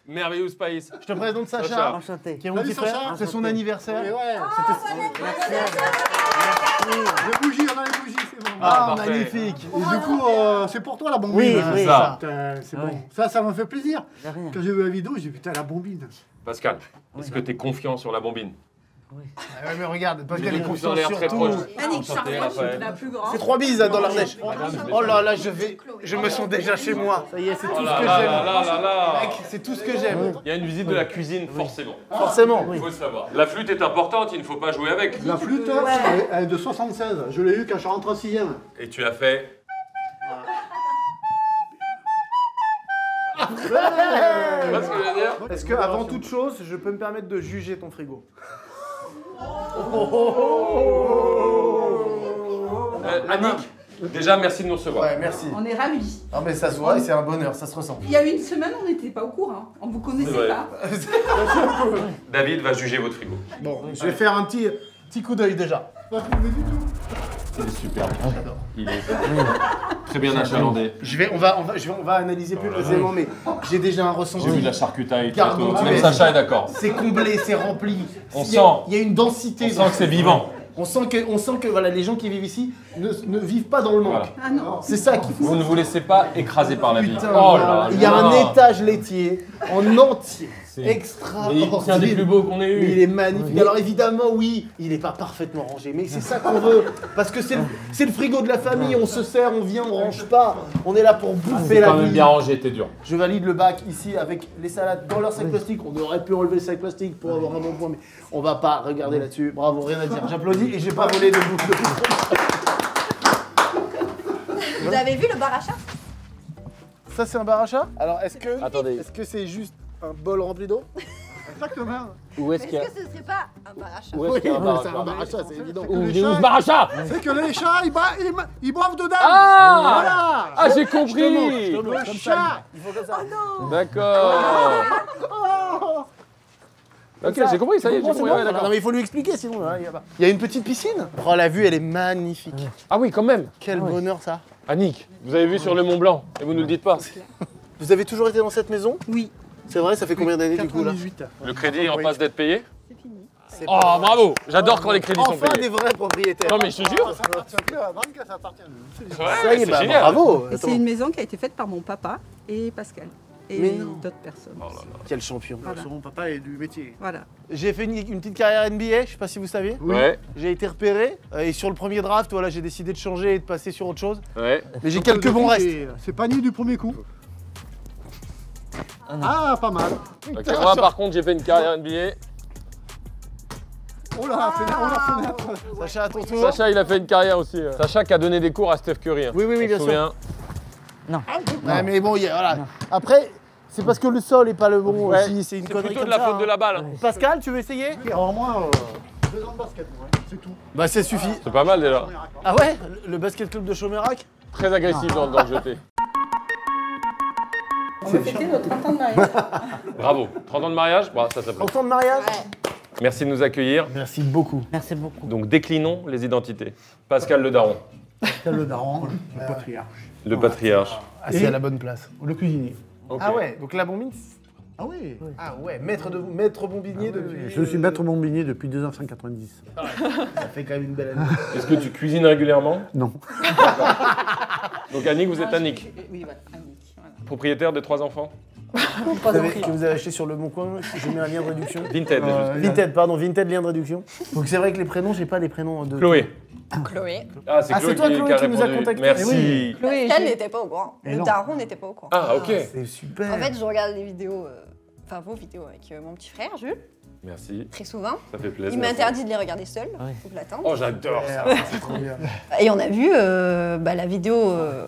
Merveilleux Spice. Je te présente Sacha, Sacha. Enchanté. qui est mon petit frère. C'est son anniversaire. Les bougies, on a les bougies, c'est bon. Ah, parfait. magnifique. Et du coup, c'est pour toi la bombine. Oui, hein. oui. ça. Putain, c'est Ah bon. oui. Ça m'a fait plaisir. De rien. Quand j'ai vu la vidéo, j'ai dit putain, la bombine. Pascal, est-ce que t'es confiant sur la bombine? Ah ouais, mais regarde, Pascal Les est pouces dans confiant l'air très surtout. proche. Annick, Enchanté, Raphaël. la plus grande. C'est 3 bises dans l'Ardèche. Oh là là, je me sens déjà chez moi. Ça y est, c'est tout Oh ce là que là j'aime. là là là là. Mec, c'est tout ce que j'aime. Il y a une visite de la cuisine, forcément. Forcément. Il faut le savoir. La flûte est importante, il ne faut pas jouer avec. La flûte, elle est de 76. Je l'ai eue quand je suis rentré en 6ème. Et tu as fait. Tu vois ce que je veux dire? Est-ce que, avant toute chose, je peux me permettre de juger ton frigo? Annick, déjà merci de nous recevoir. Ouais, merci. On est ravis. Non mais ça se voit et c'est un bonheur, ça se ressent. Il y a une semaine, on n'était pas au courant. On vous C'est connaissait vrai. pas. David va juger votre frigo. Bon, je vais faire un petit coup d'œil déjà. Il est super. Il est très bien achalandé. On va analyser plus précisément, mais j'ai déjà un ressenti. J'ai vu de la charcutaille. Gardons tout. Même Sacha est d'accord. C'est comblé, c'est rempli. On Il y a- sent. Il y a une densité. On sent que c'est vivant. On sent que voilà, les gens qui vivent ici ne vivent pas dans le manque. Voilà. Ah non. C'est ça qu'il faut. Vous ne vous laissez pas écraser par la vie. Putain, Oh voilà. là Il y a un là. étage laitier en entier. C'est Extraordinaire. c'est un des plus beaux qu'on ait Mais il eu. est magnifique. Alors évidemment, oui, il n'est pas parfaitement rangé, mais c'est ça qu'on veut. Parce que c'est le frigo de la famille, on se sert, on vient, on range pas. On est là pour bouffer C'est la quand même vie. bien rangé, t'es dur. Je valide le bac ici avec les salades dans leur sac plastique. On aurait pu enlever le sac plastique pour avoir un bon point, mais on va pas regarder là-dessus. Bravo, rien à dire. J'applaudis et j'ai pas volé de bouffe de Vous avez vu le bar à chat? Ça, c'est un bar à chat? Alors, Attendez. est-ce que c'est juste un bol rempli d'eau? Exactement. Où est-ce Est-ce que ce serait pas un bar à chat? Où est-ce qu'il y a un Oui, bar c'est à un chat? bar à chat, c'est évident. Où est ce bar à chat? C'est que les chats, ils boivent dedans. Ah Voilà. Ah, j'ai compris. Le chat. Il faut comme ça. D'accord. Ok, j'ai compris, ça y est, j'ai C'est compris. bon, Ouais, d'accord. non, mais il faut lui expliquer sinon. Hein, il y a une petite piscine. Oh, la vue, elle est magnifique. Ah oui, quand même. Quel bonheur ça. Annick, vous avez vu sur le Mont Blanc et vous nous le dites pas. Vous avez toujours été dans cette maison? Oui. C'est vrai, ça fait combien d'années du coup là? 98. Le crédit est en passe d'être payé? C'est fini. Oh, bravo. J'adore quand les crédits sont Enfin payés. des vrais propriétaires. Non, mais je te jure. Ça y Ouais, est, c'est bah, génial. bravo. Et c'est une maison qui a été faite par mon papa et Pascal. Et Mais non. d'autres personnes. Oh là là. Quel champion. Voilà. Mon papa est du métier. Voilà. J'ai fait une petite carrière NBA, je sais pas si vous saviez. Ouais, J'ai été repéré et sur le premier draft, voilà, j'ai décidé de changer et de passer sur autre chose. ouais. Mais j'ai quelques bons restes. C'est pas nu du premier coup. Ah, pas mal. Ok, moi, par contre, j'ai fait une carrière NBA. Oh là, la fenêtre. Sacha, à ton tour. Sacha, il a fait une carrière aussi. Sacha qui a donné des cours à Steph Curry. Oui, oui, oui, On bien se sûr. souvient. Ouais, mais bon, voilà. Après, c'est parce que le sol est pas le bon Ouais. aussi, c'est une C'est connerie plutôt comme de la ça, faute de la balle. Pascal, tu veux essayer? Alors moi, 2 ans de basket, ouais, c'est tout. Bah, ça suffit. C'est pas mal déjà. Ah ouais? Le basket club de Chaumérac? Très agressif dans le jeté. On va fêter notre 30 ans de mariage. Bravo. 30 ans de mariage, bah, ça s'appelle. 30 ans de mariage? Merci de nous accueillir. Merci beaucoup. Merci beaucoup. Donc déclinons les identités. Pascal le daron, Pascal le daron, le patriarche. le patriarche. Ah, c'est à la bonne place. Le cuisinier. Ok. Ah ouais, donc la bombine? Ah oui. Ah ouais, maître bombinier depuis... Je suis maître bombinier depuis 1990. Ça fait quand même une belle année. Est-ce que tu cuisines régulièrement? Non. Donc Annick, vous êtes Annick, Oui, voilà. Annick, voilà. propriétaire de 3 enfants. Que vous avez acheté sur le Bon Coin, je mets un lien de réduction. Vinted. Vinted, pardon, Vinted, lien de réduction. Donc c'est vrai que les prénoms, j'ai pas les prénoms de... Chloé. Chloé. Ah, c'est Ah, Chloé, c'est toi, qui Chloé, a qui nous a répondu. contactés. Merci. Chloé, Pascal n'était pas au courant. Et Le non. daron n'était pas au courant. Ah, ok. C'est super. En fait, je regarde les vidéos, enfin vos vidéos avec mon petit frère, Jules, Merci. très souvent. Ça fait plaisir. Il m'interdit de les regarder seul, Oui. faut que l'attendre. Oh, j'adore ça. C'est trop bien. Et on a vu la vidéo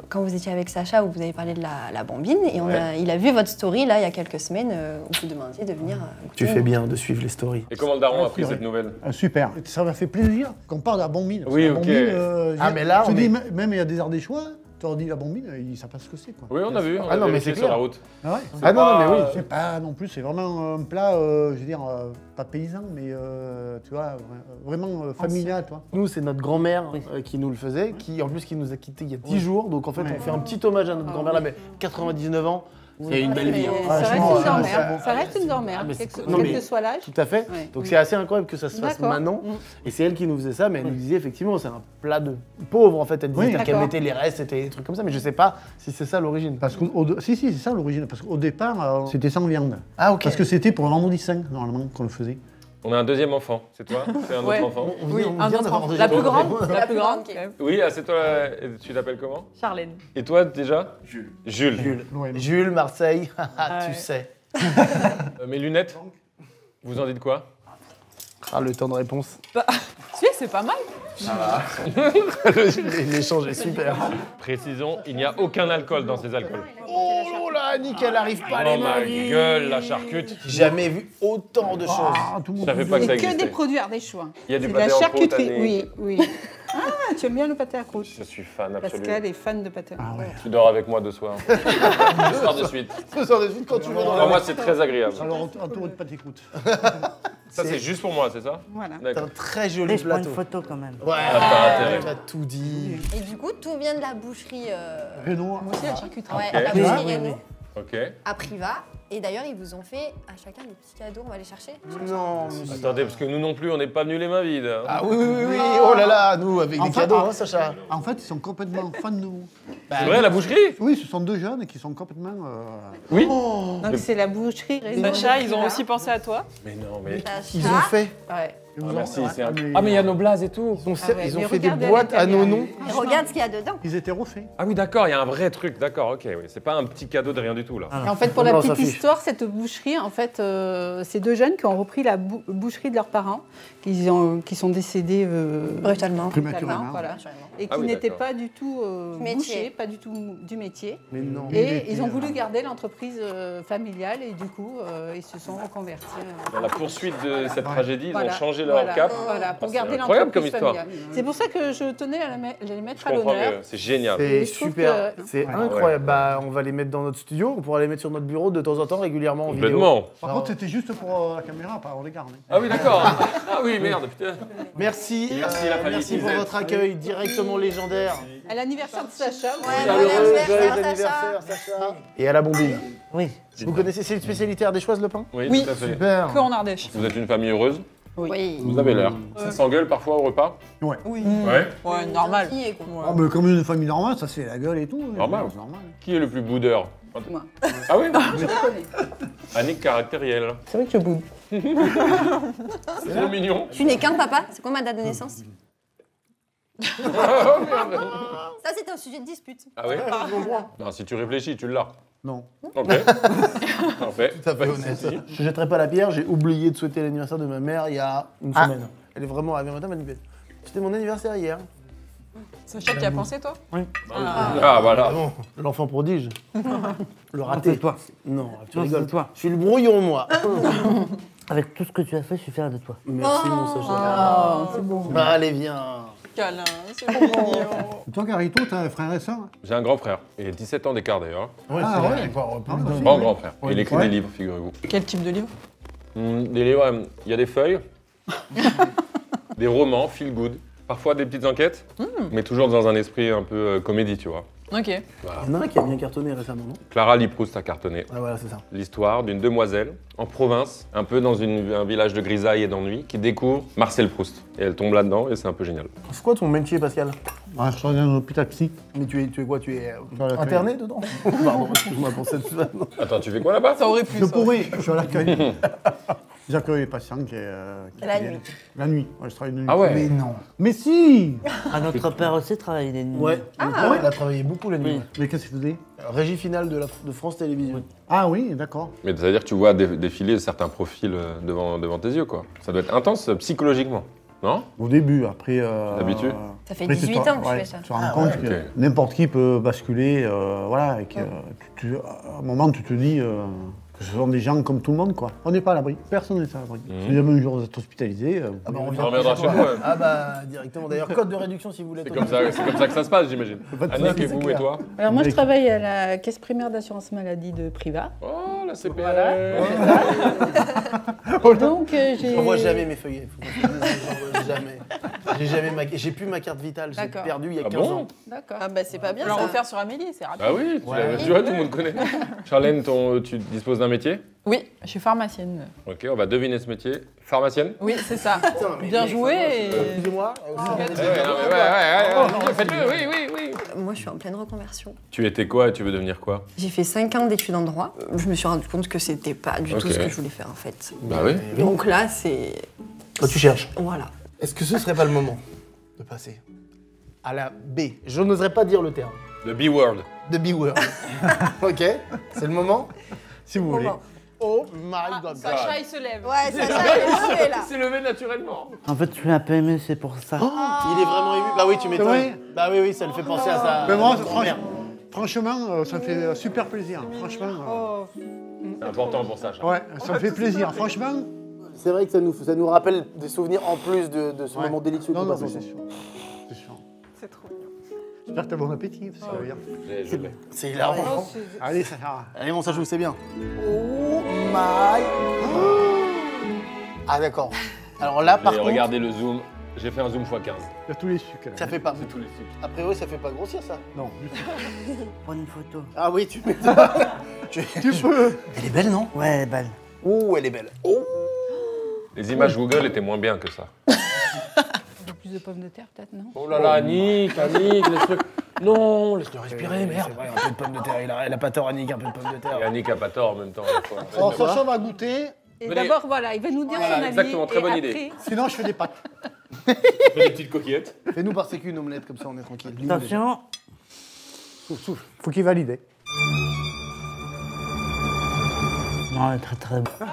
quand vous étiez avec Sacha où vous avez parlé de la bombine. Et il a vu votre story là il y a quelques semaines où vous demandiez de venir goûter. Tu fais bien de suivre les stories. Et comment le daron a pris cette nouvelle? Super. Ça m'a fait plaisir qu'on parle de la bombine. Parce Oui, que la ok. bombine, Ah, mais là, je te on dis, est- même il y a des Ardéchois, tu leur dis la bombine, ils savent pas ce que c'est. Quoi. Oui, on a vu. On Ah a non, mais vérifié c'est sur clair. la route. Ah ouais. Ah non, mais oui. C'est pas non plus, c'est vraiment un plat, je veux dire, pas paysan, mais tu vois, vraiment familial, toi. Nous, c'est notre grand-mère qui nous le faisait, qui en plus qui nous a quittés il y a 10 jours. Donc en fait, on fait un petit hommage à notre grand-mère là, mais 99 ans. C'est une belle vie. hein. Ça reste Franchement, une grand-mère. ça- Ça reste une grand-mère, mais quel c'est- que non, mais- soit l'âge. Tout à fait. Ouais. Donc c'est assez incroyable que ça se fasse D'accord. maintenant. Et c'est elle qui nous faisait ça, mais elle nous disait effectivement c'est un plat de pauvre en fait. Elle disait Oui. qu'elle D'accord. mettait les restes, c'était des trucs comme ça, mais je sais pas si c'est ça l'origine. Parce que, si, c'est ça l'origine. Parce qu'au départ, c'était sans viande. Ah ok. Parce que c'était pour le vendredi saint, normalement, qu'on le faisait. On a un deuxième enfant. C'est toi? C'est un autre Ouais. enfant? Oui, on un vient autre d'avoir enfant. un La plus deuxième grande, enfant. la plus grande. qui- quand même. Oui, ah, c'est toi. Tu t'appelles comment? Charlène. Et toi déjà? Jules. Jules. Jules, Marseille, tu Ouais. sais. Mes lunettes? Vous en dites quoi? Ah, le temps de réponse. Si, c'est pas mal. L'échange est super. Précisons, il n'y a aucun alcool dans ces alcools. Oh là, Annick, elle arrive pas les Oh mains ma vides. gueule, la charcute. Jamais vu autant de choses. Ah, tout le Je monde. savais pas que ça Et que des existait. produits ardéchois. Il y a du C'est de la pâté en croûte, charcuterie. Annick. Oui, oui. Ah, tu aimes bien le pâté à croûte. Je suis fan absolu. Pascal est fan de pâté à croûte. Ah ouais. Tu dors avec moi de soir. Deux soirs de suite. Ce soir de suite, quand tu veux dans Pour la moi, c'est très agréable. Alors, entouré de pâte écoute. Ça, c'est juste pour moi, c'est ça? Voilà. C'est un D'accord. très joli Et je prends une plateau. photo quand même. Ouais, pas intérêt. tu as tout dit. Et du coup, tout vient de la boucherie. Renoir. Moi aussi, la charcuterie. Ouais, Ok. la Oui, boucherie oui, Reno, oui. Ok. à Priva. Et d'ailleurs, ils vous ont fait à chacun des petits cadeaux. On va les chercher. Non, mais... Attendez, parce que nous non plus, on n'est pas venus les mains vides. hein. Ah oui, oui, oui, oui. Oh là là, nous, avec des Enfin, cadeaux, ah, hein, Sacha. En fait, ils sont complètement fans de nous. C'est vrai, la boucherie? Oui, ce sont deux jeunes qui sont complètement. Oui. Donc c'est la boucherie Reno. Sacha, ils ont aussi pensé à toi. Mais non, mais. Ils ont fait. Ouais. Ah, merci, c'est un... mais- Ah, mais il y a nos blazes et tout. Ils ont, Ah ouais, ils ont mais fait des regardez à boîtes à nos l'italienne. noms. Et regarde ce qu'il y a dedans. Ils étaient refaits. Ah oui, d'accord, il y a un vrai truc, d'accord, ok, oui. C'est pas un petit cadeau de rien du tout, là. Et en fait, pour la Non, petite ça fiche. histoire, cette boucherie, en fait, c'est deux jeunes qui ont repris la boucherie de leurs parents, qui sont décédés Brutalement. Prématurément. voilà, et Ah qui oui, n'étaient d'accord. pas du tout Métier. bouchers, pas du tout du métier. Mais non. Et ils ont voulu garder l'entreprise familiale et du coup, ils se sont reconvertis. Dans la poursuite de cette tragédie, ils Voilà, ont changé leur voilà, cap. Voilà, pour Ah, garder c'est incroyable l'entreprise comme histoire. familiale. C'est pour ça que je tenais à les mettre Je à comprends l'honneur. mieux, c'est génial. C'est je trouve super, que- c'est Ouais. incroyable. Bah, on va les mettre dans notre studio, on pourra les mettre sur notre bureau de temps en temps régulièrement en vidéo. Complètement. Par contre, c'était juste pour la caméra, pas au regard. Ah oui, d'accord. Ah oui, merde, putain. Merci, Merci, la famille merci pour Tizet. votre accueil directement légendaire. À l'anniversaire de Sacha. Ouais, Chaleureux, bon anniversaire, joyeux Sacha. anniversaire, Sacha. Et à la bombine. Oui. Vous connaissez, c'est une spécialité ardéchoise, le pain? Oui, Oui. tout à fait. Super. Que en Ardèche. Vous êtes une famille heureuse? Oui. Vous avez l'heure. Ça s'engueule parfois au repas? Ouais. Oui. Ouais. Ouais, normal. Ah, mais comme une famille normale, ça se fait la gueule et tout. Normal. C'est normal. Qui est le plus boudeur? Moi. Ah oui? Annick caractériel. C'est vrai que je boude. C'est trop mignon. Tu n'es qu'un papa. C'est quoi ma date de naissance? Ça, c'était un sujet de dispute. Ah oui? Non, si tu réfléchis, tu l'as. Non. Ok. Parfait. Tout à fait honnête. Je ne jetterai pas la pierre, j'ai oublié de souhaiter l'anniversaire de ma mère il y a une semaine. Elle est vraiment arrivée matin, elle m'a dit c'était mon anniversaire hier. Sacha, tu y as pensé toi? Oui. Ah voilà. Bon, l'enfant prodige. Le raté. C'est toi. Non, tu Non, rigoles. c'est toi. Je suis le brouillon, moi. Avec tout ce que tu as fait, je suis fier de toi. Merci, mon Sacha. Oh, c'est beau. Bah, allez, viens. Câlin, c'est mignon. Et toi, Carito, t'as un frère et sœur? J'ai un grand frère. Il a 17 ans d'écart d'ailleurs. Ouais, Ah, c'est ouais. vrai, quoi. Bon grand frère. Ouais. Il écrit Ouais. des livres, figurez-vous. Quel type de livre? Des livres, il y a des feuilles, des romans, feel good, parfois des petites enquêtes, mais toujours dans un esprit un peu comédie, tu vois. Ok. Voilà. Il y en a un qui a bien cartonné récemment, non? Clara Lee Proust a cartonné. Ah, voilà, c'est ça. L'histoire d'une demoiselle en province, un peu dans un village de grisaille et d'ennui, qui découvre Marcel Proust. Et elle tombe là-dedans et c'est un peu génial. C'est quoi ton métier, Pascal? Ah, je travaille dans un hôpital psy. Mais tu es quoi? Tu es Dans l'accueil. interné dedans? Pardon, excuse-moi pour cette vanne. Attends, tu fais quoi là-bas? Ça aurait pu. Je ça. pourrais, je suis à l'accueil. J'accueille les patients qui La viennent. nuit. La nuit, ouais, je travaille de nuit. Ah ouais. Mais non. Mais si. Ah, notre père aussi travaille les nuits. Ouais, Ah, ouais, il a travaillé beaucoup la nuit. Oui. ouais. Mais qu'est-ce qu'il faisait? Régie finale de France Télévisions. Ah oui, d'accord. Mais c'est-à-dire que tu vois défiler certains profils devant tes yeux, quoi. Ça doit être intense psychologiquement, non? Au début, après... D'habitude. Ça fait après, 18 tu ans que tu ouais, fais ça. Tu te rends compte que ok. n'importe qui peut basculer, voilà, et que à un moment, tu te dis que ce sont des gens comme tout le monde, quoi. On n'est pas à l'abri, personne n'est à l'abri. Si jamais un jour vous êtes hospitalisé... Ah bah, on reviendra chez toi. Ouais. Ah bah directement. D'ailleurs, code de réduction si vous voulez. C'est comme ça que ça se passe, j'imagine. Pas de Annick, soucis, et c'est vous et clair. toi? Alors moi, je travaille à la caisse primaire d'assurance maladie de Priva. Oh, la CPR. Donc j'ai... J'envoie jamais mes feuillets. Faut que je te dise, j'envoie jamais. J'ai plus ma carte vitale. J'ai D'accord. perdu il y a Ah 15 bon ans. D'accord. Ah bah c'est pas bien Je vais ça. en refaire sur Amélie, c'est rapide. Ah oui, Ouais. tu vois, tout le monde connaît. Charlène, tu disposes d'un métier? Oui, je suis pharmacienne. Ok, on va deviner ce métier. Pharmacienne? Oui, c'est ça. mais Bien mec, joué et... Excusez-moi. Faites-le, oui. Moi je suis en pleine reconversion. Tu étais quoi et tu veux devenir quoi? J'ai fait 5 ans d'études en droit. Je me suis rendu compte que c'était pas du tout Ok. ce que je voulais faire en fait. Bah oui. Donc là c'est... Toi, tu cherches. Voilà. Est-ce que ce serait pas le moment de passer à la B? Je n'oserais pas dire le terme. Le B-word. The B-word. Ok? C'est le moment? Si vous voulez. Oh my god. Sacha, il se lève. Ouais, ça est levé là. C'est levé naturellement. En fait, je suis un peu ému, c'est pour ça. Il est vraiment ému. Bah oui, tu m'étonnes. vrai Bah oui, ça le fait penser à sa. Mais moi, grand-mère. franchement, ça me fait super plaisir. Franchement, C'est important pour ça, Charles. ouais, ça me fait plaisir. Franchement, C'est vrai que ça nous rappelle des souvenirs en plus de ce ouais. moment délicieux Non, qu'on non, passe mais c'est ensemble. sûr. C'est sûr. C'est trop bien. J'espère que t'as bon appétit. Parce que, regarde. Je l'ai. C'est hilarant. Allez, ça va. Allez, mon Sajou, c'est bien. Oh my. Ah d'accord. Alors là, par contre, Regardez le zoom. J'ai fait un zoom x15. Il y a tous les sucres. ça fait pas. C'est tous les cycles. A priori, ça fait pas grossir ça. Non, du tout. Prends une photo. Ah oui, tu m'étonnes. tu peux. Elle est belle, non? Ouais, elle est belle. Oh, elle est belle. Oh. Les images Google étaient moins bien que ça. Un peu plus de pommes de terre, peut-être, non? Oh là là, Annick, laisse-le. Non, laisse-le Respirer, merde. C'est vrai, un peu de pommes de terre. Elle a pas tort, Annick, un peu de pommes de terre. Et Annick a pas tort en même temps. Alors, Sacha va goûter. Et Venez. d'abord, voilà, il va nous dire Voilà, son avis. exactement, très et bonne après, idée. Sinon, je fais des pâtes. Des petites coquillettes. Fais-nous par sécu une omelette, comme ça on est tranquille. Attention. Souffle. Faut qu'il valide. Non, elle est très très bonne.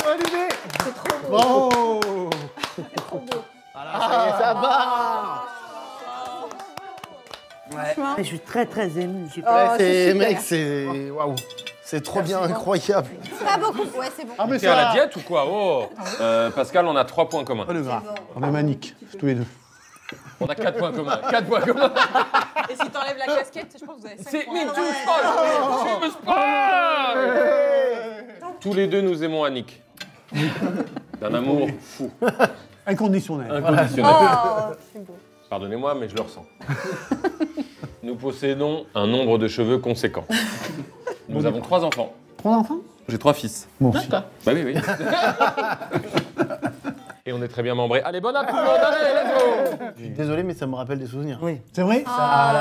Validé. C'est trop beau. Bravo. Voilà, ça y est, ça va. Ouais. Je suis très très ému. Oh, c'est super. Mec, c'est. Waouh. C'est trop bien, incroyable. Pas beaucoup, ouais c'est bon. Ah, mais T'es à la ça. diète ou quoi? Oh Pascal, on a 3 points communs. Pas de gras. On est manique, tous les deux. On a 4 points communs. 4 points communs. Et si t'enlèves la casquette, je pense que vous avez 5 C'est points. mais tu me spoil. Tous les deux, nous aimons Annick. D'un amour fou, Inconditionnel. inconditionnel. Oh, c'est beau. Pardonnez-moi, mais je le ressens. Nous possédons un nombre de cheveux conséquent. Nous avons 3 enfants. 3 enfants? J'ai 3 fils. Moi aussi. Bah oui, oui. Et on est très bien membrés. Allez, bonne à tout le monde, allez, let's go. Je suis désolé, mais ça me rappelle des souvenirs. Oui. C'est vrai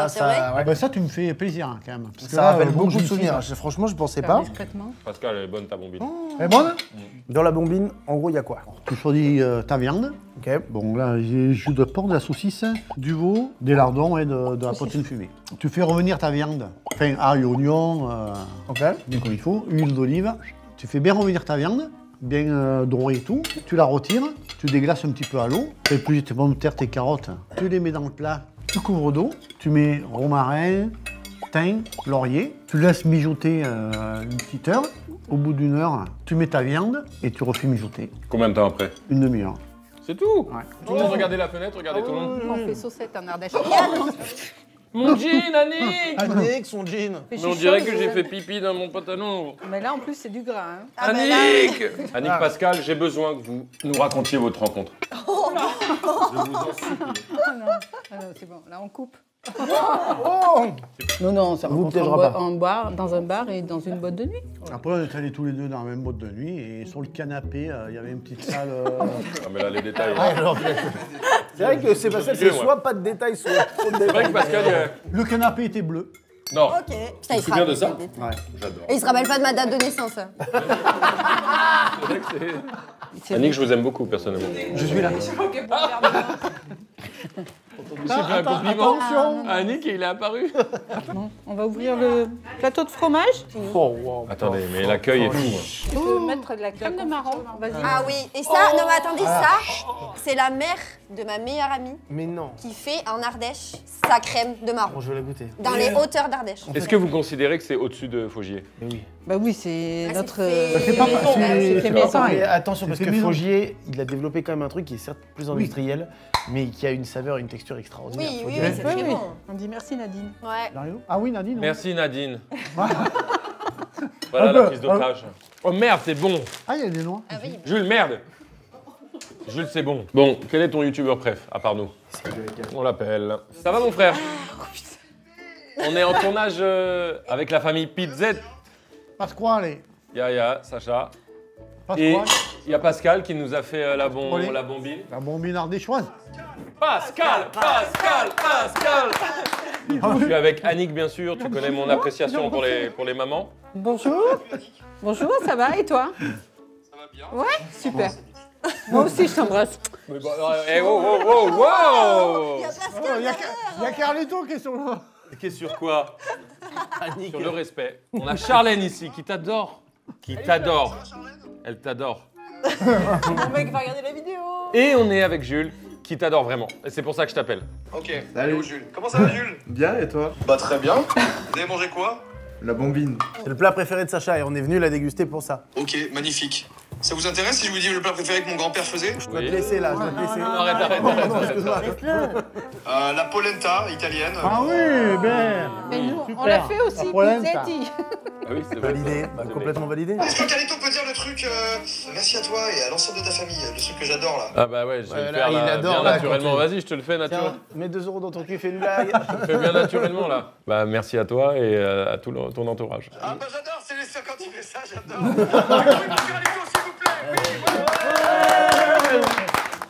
C'est vrai Ah bah ça, tu me fais plaisir hein, quand même. Parce que Ça là, rappelle bon, beaucoup j'y de suis, souvenirs. là. Franchement, je pensais Faire pas. discrètement. Pascal, elle est bonne ta bombine. Elle est bonne Dans la bombine, en gros, il y a quoi? Tu choisis ta viande. Ok. Bon, là, j'ai du jus de porc, de la saucisse, du veau, des lardons et de la poitrine fumée. Tu fais revenir ta viande. Enfin, ail, oignon, Ok. bien comme il faut, huile d'olive. Tu fais bien revenir ta viande, bien dorée et tout. Tu la retires, tu déglaces un petit peu à l'eau. Tu épluches tes pommes de terre, tes carottes. Tu les mets dans le plat, tu couvres d'eau. Tu mets romarin, thym, laurier. Tu laisses mijoter une petite heure. Au bout d'une heure, tu mets ta viande et tu refais mijoter. Combien de temps après? Une demi-heure. C'est tout. Ouais. Tout le monde regardez la fenêtre, regardez tout le monde. On fait saucette en Ardèche. Mon jean, Annick. Annick, son jean. Mais on dirait que j'ai fait pipi dans mon pantalon. Mais là, en plus, c'est du gras. Hein. Annick Annick, Pascal, j'ai besoin que vous nous racontiez votre rencontre. Je vous en supplie. Ah non, c'est bon. Là, on coupe. Non, non, ça Vous rencontre piégera pas. dans un bar et dans une boîte de nuit. Après, on est allés tous les deux dans la même boîte de nuit et sur le canapé, il y avait une petite salle. Ah, mais là, les détails. C'est vrai que Sébastien, c'est soit pas de détails, soit trop de C'est vrai détails. que Pascal, Le canapé était bleu. Non. Ok. Putain, il se souviens de rappelle. ça Ouais. J'adore. Et il se rappelle pas de ma date de naissance. C'est vrai que c'est... Annick, je vous aime beaucoup, personnellement. Je suis là. J'ai fait un compliment à Annick et il est apparu. Bon, on va ouvrir le plateau de fromage. Oh, wow. Attendez, mais l'accueil est fou. Tu peux mettre de la crème de marron. Vas-y. Ah oui, et ça, non mais attendez, ça, c'est la mère de ma meilleure amie Mais non. qui fait en Ardèche sa crème de marron. Bon, je vais la goûter. Dans les hauteurs d'Ardèche. Est-ce que vous considérez que c'est au-dessus de Faugier? Mais oui. Bah oui, c'est Ah, notre. C'est pas c'est fait maison. Mais attention, parce C'est que maison. Faugier, il a développé quand même un truc qui est certes plus industriel, mais qui a une saveur et une texture extraordinaire. Oui, Faut oui, dire. oui, c'est très bon. On dit merci Nadine. Ouais. Dario Ah oui, Nadine. Merci Nadine. Ouais. Voilà Un la peu, prise d'otage. Oh merde, c'est bon. Ah, il y a des noix. Ah oui. Jules, merde. Jules, c'est bon. Bon, quel est ton youtubeur préf, à part nous? On l'appelle. Ça va mon frère? On est en tournage avec la famille Pizzette. Pasquale. Yaya, Sacha. Et Pasquale. il y a Pascal qui nous a fait la bombine. La bombine ardéchoise. Pascal. Je suis avec Annick, bien sûr. Tu connais mon appréciation pour les mamans. Bonjour. Bonjour, ça va et toi? Ça va bien. Ouais, super. Moi aussi, je t'embrasse. Mais bon, eh, wow. Il y a Pascal Il y a Carlito qui est sur le. Qui est sur quoi? Sur le respect. On a Charlène ici qui t'adore. Qui t'adore. Elle t'adore. Mon mec va regarder la vidéo. Et on est avec Jules qui t'adore vraiment. Et c'est pour ça que je t'appelle. Ok, salut Jules. Comment ça va Jules? Bien, et toi? Bah très bien. Vous avez mangé quoi? La bombine. C'est le plat préféré de Sacha et on est venu la déguster pour ça. Ok, magnifique. Ça vous intéresse si je vous dis le plat préféré que mon grand-père faisait? Je dois te laisser là, je dois te laisser. Arrête. Excuse-moi. La polenta italienne. Ah oui, bien. Et nous, on Super. l'a fait aussi, La polenta. Pizzetti. Ah oui, c'est vrai. Validé, bah, complètement validé. Est-ce que Carlito peut dire le truc merci à toi et à l'ensemble de ta famille, le truc que j'adore là? Ah bah ouais, je vais Ouais, le là, faire il là, adore, bien là, naturellement. quand Vas-y, je te le fais naturellement. Tiens, mets 2 € dans ton cul, fais une blague. Je le fais bien naturellement là. Bah merci à toi et à tout ton entourage. Ah bah j'adore, c'est les quand il fait ça, j'adore. Carlito s'il vous plaît.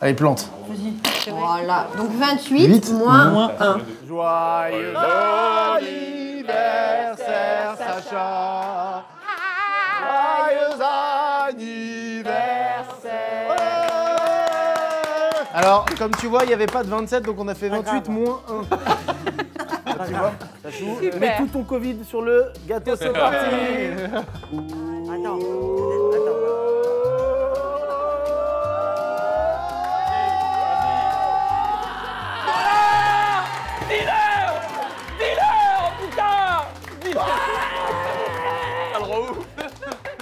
Allez, plante. Voilà, donc 28 moins 1. Joyeux anniversaire, Sacha. Joyeux anniversaire. Alors, comme tu vois, il n'y avait pas de 27, donc on a fait 28 moins 1. Tu vois, ça joue. Super. Mets tout ton Covid sur le gâteau, c'est parti. Attends.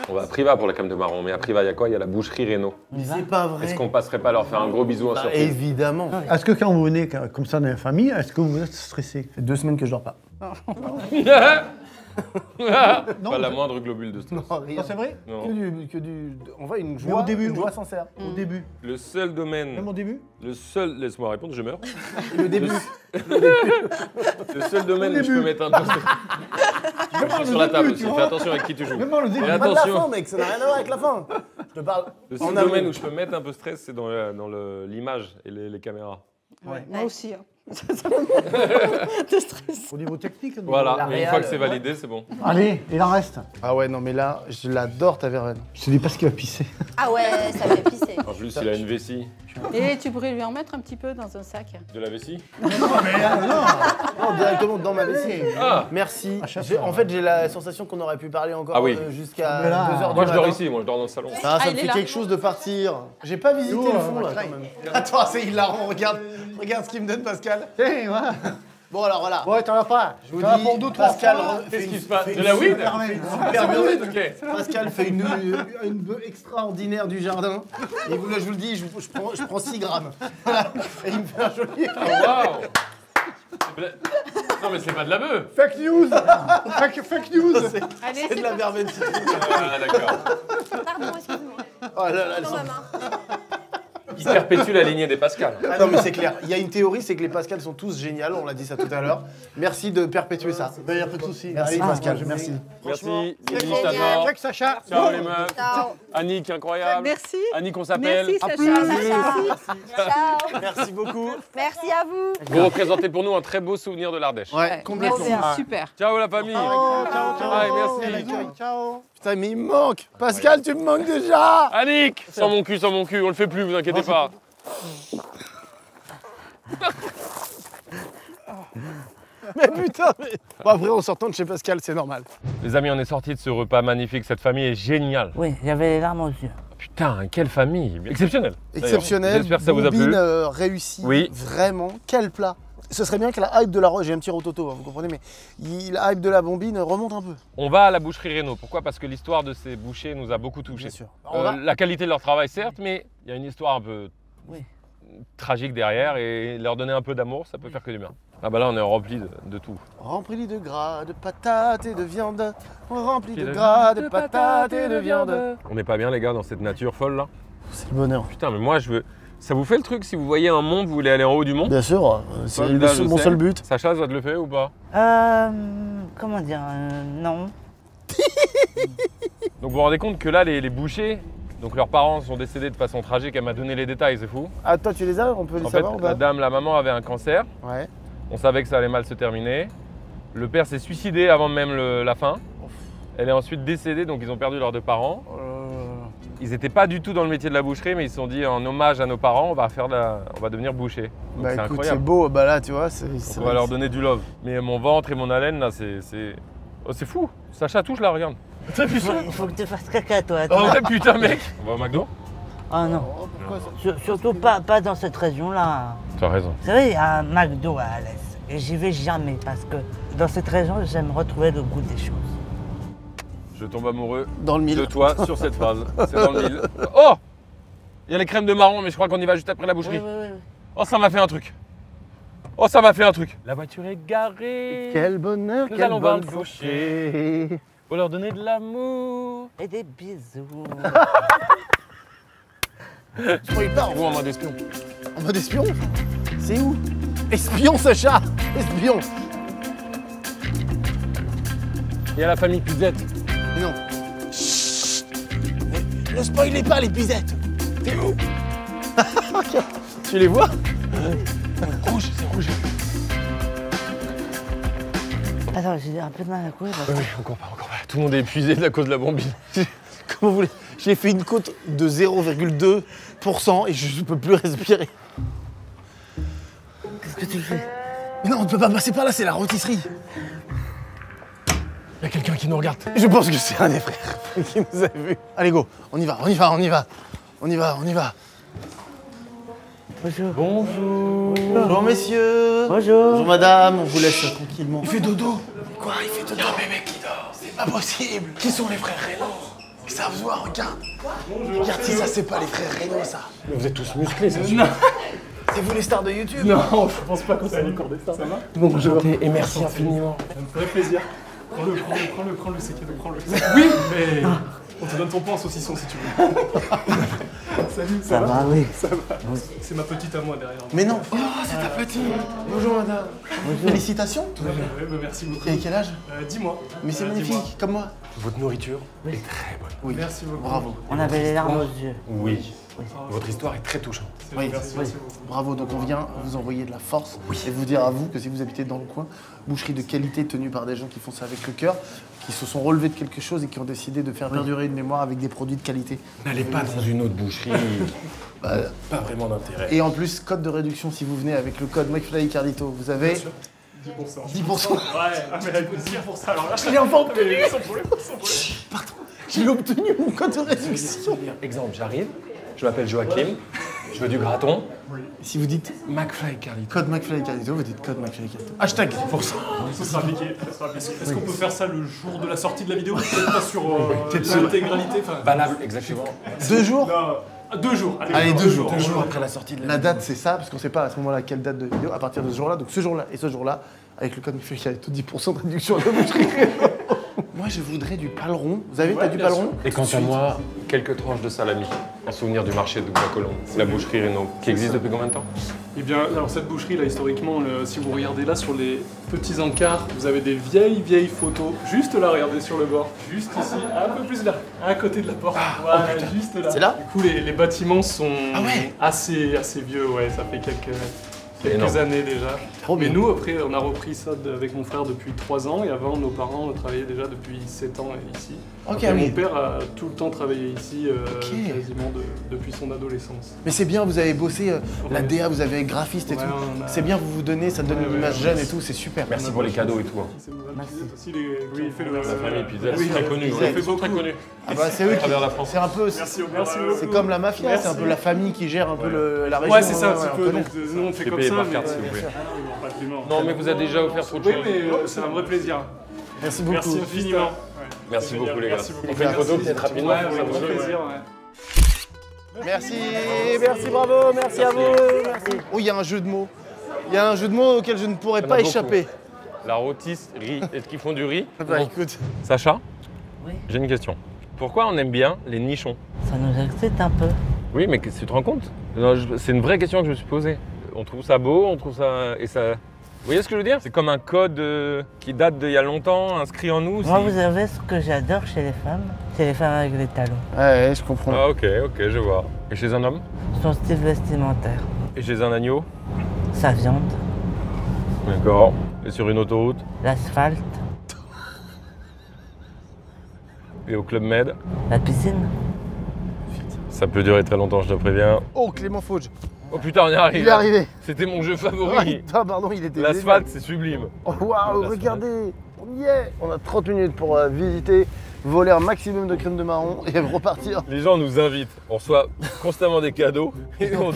On va à Priva pour la crème de marron, mais à Priva, il y a quoi? Il y a la boucherie Rénault. Mais c'est pas vrai. Est-ce qu'on passerait pas leur faire un gros bisou en Bah, surprise? évidemment. Est-ce que quand vous venez comme ça dans la famille, est-ce que vous êtes stressé? Ça fait 2 semaines que je dors pas. Pas la moindre globule de stress. Non, rien. Non, c'est vrai? Non. On voit une Mais joie, au début, une joie sincère. Au début. Le seul domaine. Même au début? Le seul. Laisse-moi répondre, je meurs. Le début. Le seul domaine où je peux mettre un peu sur la table aussi. Fais attention avec qui tu joues. Même le début. Et Pas de la fin, attention. mec, ça n'a rien à voir avec la fin. Je te parle. Le seul domaine où je peux mettre un peu stress, c'est dans l'image et les caméras. Ouais. Moi aussi. Hein. Ça me de stress. Au niveau technique. Voilà, mais une fois que c'est validé, c'est bon. Allez, il en reste. Ah ouais, non, mais là, je l'adore ta verveine. Je te dis pas ce qu'il va pisser. Ah ouais, ça fait pisser. En plus, il a une vessie. Et tu pourrais lui en mettre un petit peu dans un sac. De la vessie? Non, directement dans ma vessie. Ah. Merci. En fait, j'ai la sensation qu'on aurait pu parler encore jusqu'à 2h du matin. Moi, je dors ici, moi, je dors dans le salon. Ah, ça me fait quelque chose de partir. J'ai pas visité le fond, là, quand même. Attends, c'est hilarant, regarde ce qu'il me donne, Pascal. Bon, alors voilà. Ouais, t'en as pas. Je vous dis, pour 2-3 Pascal Qu'est-ce qui se passe? De la weed? Super bien. Pascal fait une bœuf extraordinaire du jardin. Et là, je vous le dis, je prends 6 grammes. Et il me fait un joli. Waouh! Non mais c'est pas de la bœuf! Fake news. Fake news. C'est de la verveine citron. Ah d'accord. Pardon, excuse-moi. Oh là là, elles Dans sont... ma main. Il perpétue la lignée des Pascal. Ah non mais c'est clair, il y a une théorie, c'est que les Pascal sont tous géniaux, on l'a dit ça tout à l'heure. Merci de perpétuer ça. Il n'y a pas de souci. Merci Pascal, merci. Merci, C'est bienvenue génial. Stator. Check Sacha. Ciao les meufs. Ciao. Annick, incroyable. Merci. Annick, on s'appelle. Merci, Sacha. Ciao. Merci beaucoup. Merci à vous. Vous représentez pour nous un très beau souvenir de l'Ardèche. Ouais, complètement. Merci, super. Ciao la famille. Allez, merci. Ciao. Putain mais il me manque. Pascal, tu me manques déjà. Annick, sans mon cul, on le fait plus, vous inquiétez pas. Mais putain, mais... Bon après en sortant de chez Pascal, c'est normal. Les amis, on est sortis de ce repas magnifique, cette famille est géniale. Oui, j'avais les larmes aux yeux. Putain, quelle famille. Exceptionnelle. Exceptionnel. J'espère que ça vous a plu. Bombine, réussi. Oui. Vraiment, quel plat. Ce serait bien que la hype de la j'ai un petit rototo, hein, vous comprenez, mais la hype de la bombine remonte un peu. On va à la boucherie Reynaud. Pourquoi? Parce que l'histoire de ces bouchers nous a beaucoup touchés. Bien sûr. La qualité de leur travail, certes, mais il y a une histoire un peu tragique derrière et leur donner un peu d'amour, ça peut faire que du bien. Ah bah là, on est rempli de tout. Rempli de gras, de patates et de viande. Rempli de gras, de patates et de viande. On n'est pas bien, les gars, dans cette nature folle là? C'est le bonheur. Putain, mais moi, je veux. Ça vous fait le truc si vous voyez un mont, vous voulez aller en haut du mont? Bien sûr, c'est mon seul but. Sacha, ça te le fait ou pas? Comment dire, non. Donc vous vous rendez compte que là, les bouchers, donc leurs parents sont décédés de façon tragique, elle m'a donné les détails, c'est fou. Ah, toi, tu les as? On peut les savoir ou pas? La maman avait un cancer. Ouais. On savait que ça allait mal se terminer. Le père s'est suicidé avant même la fin. Elle est ensuite décédée, donc ils ont perdu leurs 2 parents. Ils n'étaient pas du tout dans le métier de la boucherie, mais ils se sont dit en hommage à nos parents, on va devenir boucher. Donc Bah c'est écoute, c'est incroyable. beau, bah là, tu vois, On va leur donner du love. Mais mon ventre et mon haleine, là, c'est fou. Sacha, touche là, regarde. Il faut que tu fasses caca, toi. Oh ouais, putain, mec. On va au McDo? Oh non. Surtout pas dans cette région-là. Tu as raison. C'est vrai, il y a un McDo à Alès. Et j'y vais jamais parce que dans cette région, j'aime retrouver le goût des choses. Je tombe amoureux dans le mille. De toi sur cette phrase. C'est dans le mille. Oh! Il y a les crèmes de marron, mais je crois qu'on y va juste après la boucherie. Oui. Oh, ça m'a fait un truc. Oh, ça m'a fait un truc. La voiture est garée. Quel bonheur, Nous quel allons voir bon le boucher. Pour leur donner de l'amour. Et des bisous. Je croyais pas. Ou en mode espion. En mode espion? C'est où? Espion, Sacha! Espion! Il y a la famille Pizette. Mais non. Chut. Mais ne spoilez pas les pizettes. T'es où? Tu les vois? Rouge, c'est rouge. Attends, j'ai un peu de mal à courir. Oui, encore pas. Tout le monde est épuisé de la cause de la bombine. Comment vous voulez? J'ai fait une côte de 0,2% et je ne peux plus respirer. Qu'est-ce que tu fais? Mais non, on ne peut pas passer par là, c'est la rôtisserie. Il y a quelqu'un qui nous regarde. Je pense que c'est un des frères qui nous a vus. Allez, go, on y va. Bonjour. Bonjour. Bonjour, messieurs. Bonjour, madame. On vous laisse tranquillement. Il fait dodo. Quoi, il fait dodo? Il y a un bébé qui dort. C'est pas possible. Qui sont les frères Reynaud? Ils savent voir, regarde. Bonjour. Regarde si ça, c'est pas les frères Reynaud, ça. Mais vous êtes tous musclés, c'est sûr. Non. C'est vous les stars de YouTube? Non, je pense pas qu'on soit les cours des stars. Ça va? Bonjour. Et merci infiniment. Ça me ferait plaisir. Prends-le, c'est cadeau, prends-le. Oui, mais on te donne ton pain en saucisson si tu veux. Salut, ça va? Oui. Ça va. C'est ma petite à moi derrière. Mais non. Oh, c'est ta petite. Bonjour madame. Félicitations. Merci beaucoup. Et quel âge? 10 mois. Mais c'est magnifique, comme moi. Votre nourriture est très bonne. Oui. Merci beaucoup. Bravo. On avait les larmes aux yeux. Oui. Votre histoire est très touchante. Oui, Merci oui. beaucoup. Bravo, donc on vient vous envoyer de la force et vous dire à vous que si vous habitez dans le coin, boucherie de qualité tenue par des gens qui font ça avec le cœur, qui se sont relevés de quelque chose et qui ont décidé de faire perdurer une mémoire avec des produits de qualité. N'allez pas dans une autre boucherie. Pas vraiment d'intérêt. Et en plus, code de réduction si vous venez avec le code McFly Carlito, vous avez 10%. 10%. Ouais, mais elle coûte 10%. Alors là, Je l'ai enfin obtenu. Pardon. J'ai obtenu mon code de réduction. Exemple, j'arrive, je m'appelle Joachim, je veux du graton. Si vous dites McFly Carlito. code McFly Carlito, vous dites code McFly Carlito. Hashtag pour ça. Ce sera appliqué. Est-ce qu'on peut faire ça le jour de la sortie de la vidéo? Peut-être pas sur l'intégralité. Valable, exactement. 2 jours? Non, 2 jours. Allez, 2 jours. 2 jours après la sortie de La date, c'est ça, parce qu'on sait pas à ce moment-là quelle date de vidéo, à partir de ce jour-là. Donc ce jour-là et ce jour-là, avec le code McFly Carlito, 10% de réduction à la boucherie. Moi, je voudrais du paleron. Vous avez pas du paleron? Et quant à moi, quelques tranches de salami, en souvenir du marché de Bois-Colombes. C'est la boucherie Reynaud, qui existe depuis combien de temps? Eh bien, alors cette boucherie là, historiquement, si vous regardez là sur les petits encarts, vous avez des vieilles photos. Juste là, regardez sur le bord. Juste ici, un peu plus là, à côté de la porte. Voilà, juste là. C'est là? Du coup, les bâtiments sont assez vieux, ouais, ça fait quelques années déjà. Mais nous, après, on a repris ça avec mon frère depuis 3 ans et avant, nos parents travaillaient déjà depuis 7 ans ici. Ok, Mon oui. père a tout le temps travaillé ici, quasiment depuis son adolescence. Mais c'est bien, vous avez bossé la DA, vous avez graphiste et tout. C'est bien, vous vous donnez, ça donne une image jeune et tout, c'est super. Merci pour les cadeaux et tout. Oui, il fait La famille Pizza, oui, c'est très connu. il fait beaucoup. Très connu. Ah bah c'est eux À qui... travers la France. C'est un peu... Merci C'est comme la mafia, c'est un peu la famille qui gère un peu la région. Ouais, c'est ça un petit on peu. connaît. Donc, nous, on fait Je vais comme payer ça. par carte, s'il vous plaît. Non, mais vous a déjà offert trop de Oui, choses. mais c'est un vrai plaisir. Merci beaucoup. Merci infiniment. Merci beaucoup, les gars. Merci beaucoup. On fait une photo peut-être rapidement. Ouais, ça avec vous grand plaît plaisir. Merci, bravo, merci à vous. Merci. Oh, il y a un jeu de mots. Il y a un jeu de mots auquel je ne pourrais Il y en a pas beaucoup. échapper. La rôtisserie. Est-ce qu'ils font du riz? Bah écoute. Sacha? Oui. J'ai une question. Pourquoi on aime bien les nichons? Ça nous excite un peu. Oui, mais tu te rends compte? C'est une vraie question que je me suis posée. On trouve ça beau, on trouve ça... Et ça... Vous voyez ce que je veux dire? C'est comme un code qui date d'il y a longtemps, inscrit en nous. Moi, vous savez ce que j'adore chez les femmes? C'est les femmes avec les talons. Ouais, je comprends. Ah ok, je vois. Et chez un homme? Son style vestimentaire. Et chez un agneau? Sa viande. D'accord. Et sur une autoroute? L'asphalte. Et au Club Med? La piscine. Ça peut durer très longtemps, je te préviens. Oh, Clément Fauge. Oh putain, on y arrive. Il est arrivé. C'était mon jeu favori. Ah, pardon, il était L'asphalte, c'est sublime. Oh, waouh, regardez. On y est. On a 30 minutes pour visiter, voler un maximum de crème de marron et repartir. Les gens nous invitent, on reçoit constamment des cadeaux et on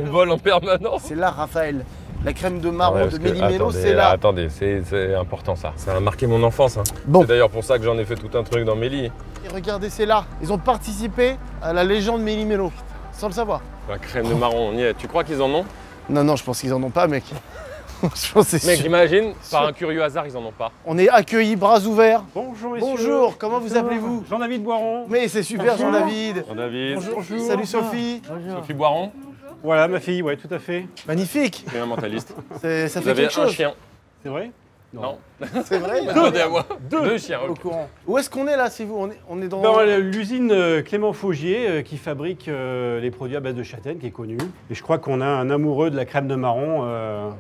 vole en permanence. C'est là, Raphaël. La crème de marron Ouais, de parce que- Méli-Mélo, attendez, c'est là. Attendez, c'est important ça. Ça a marqué mon enfance. Hein. Bon. C'est d'ailleurs pour ça que j'en ai fait tout un truc dans Méli. Et regardez, c'est là. Ils ont participé à la légende Méli-Mélo, sans le savoir. La crème de marron, on y est. Tu crois qu'ils en ont? Non, je pense qu'ils en ont pas, mec. Je pense que c'est Mec, sûr. imagine, par un curieux hasard, ils en ont pas. On est accueillis bras ouverts. Bonjour messieurs. Bonjour, comment vous appelez-vous? Jean-David Boiron. Mais c'est super, Jean-David. Jean-David. Bonjour. Salut Sophie. Sophie Boiron. Voilà ma fille, ouais, tout à fait. Magnifique. Et un mentaliste. Ça Vous fait avez quelque un chose. chien. C'est vrai? Non. C'est vrai? Demandez à moi. Deux chiens. Au courant. Où est-ce qu'on est là, si vous? On est dans... Dans l'usine Clément Faugier qui fabrique les produits à base de châtaigne, qui est connu. Et je crois qu'on a un amoureux de la crème de marron.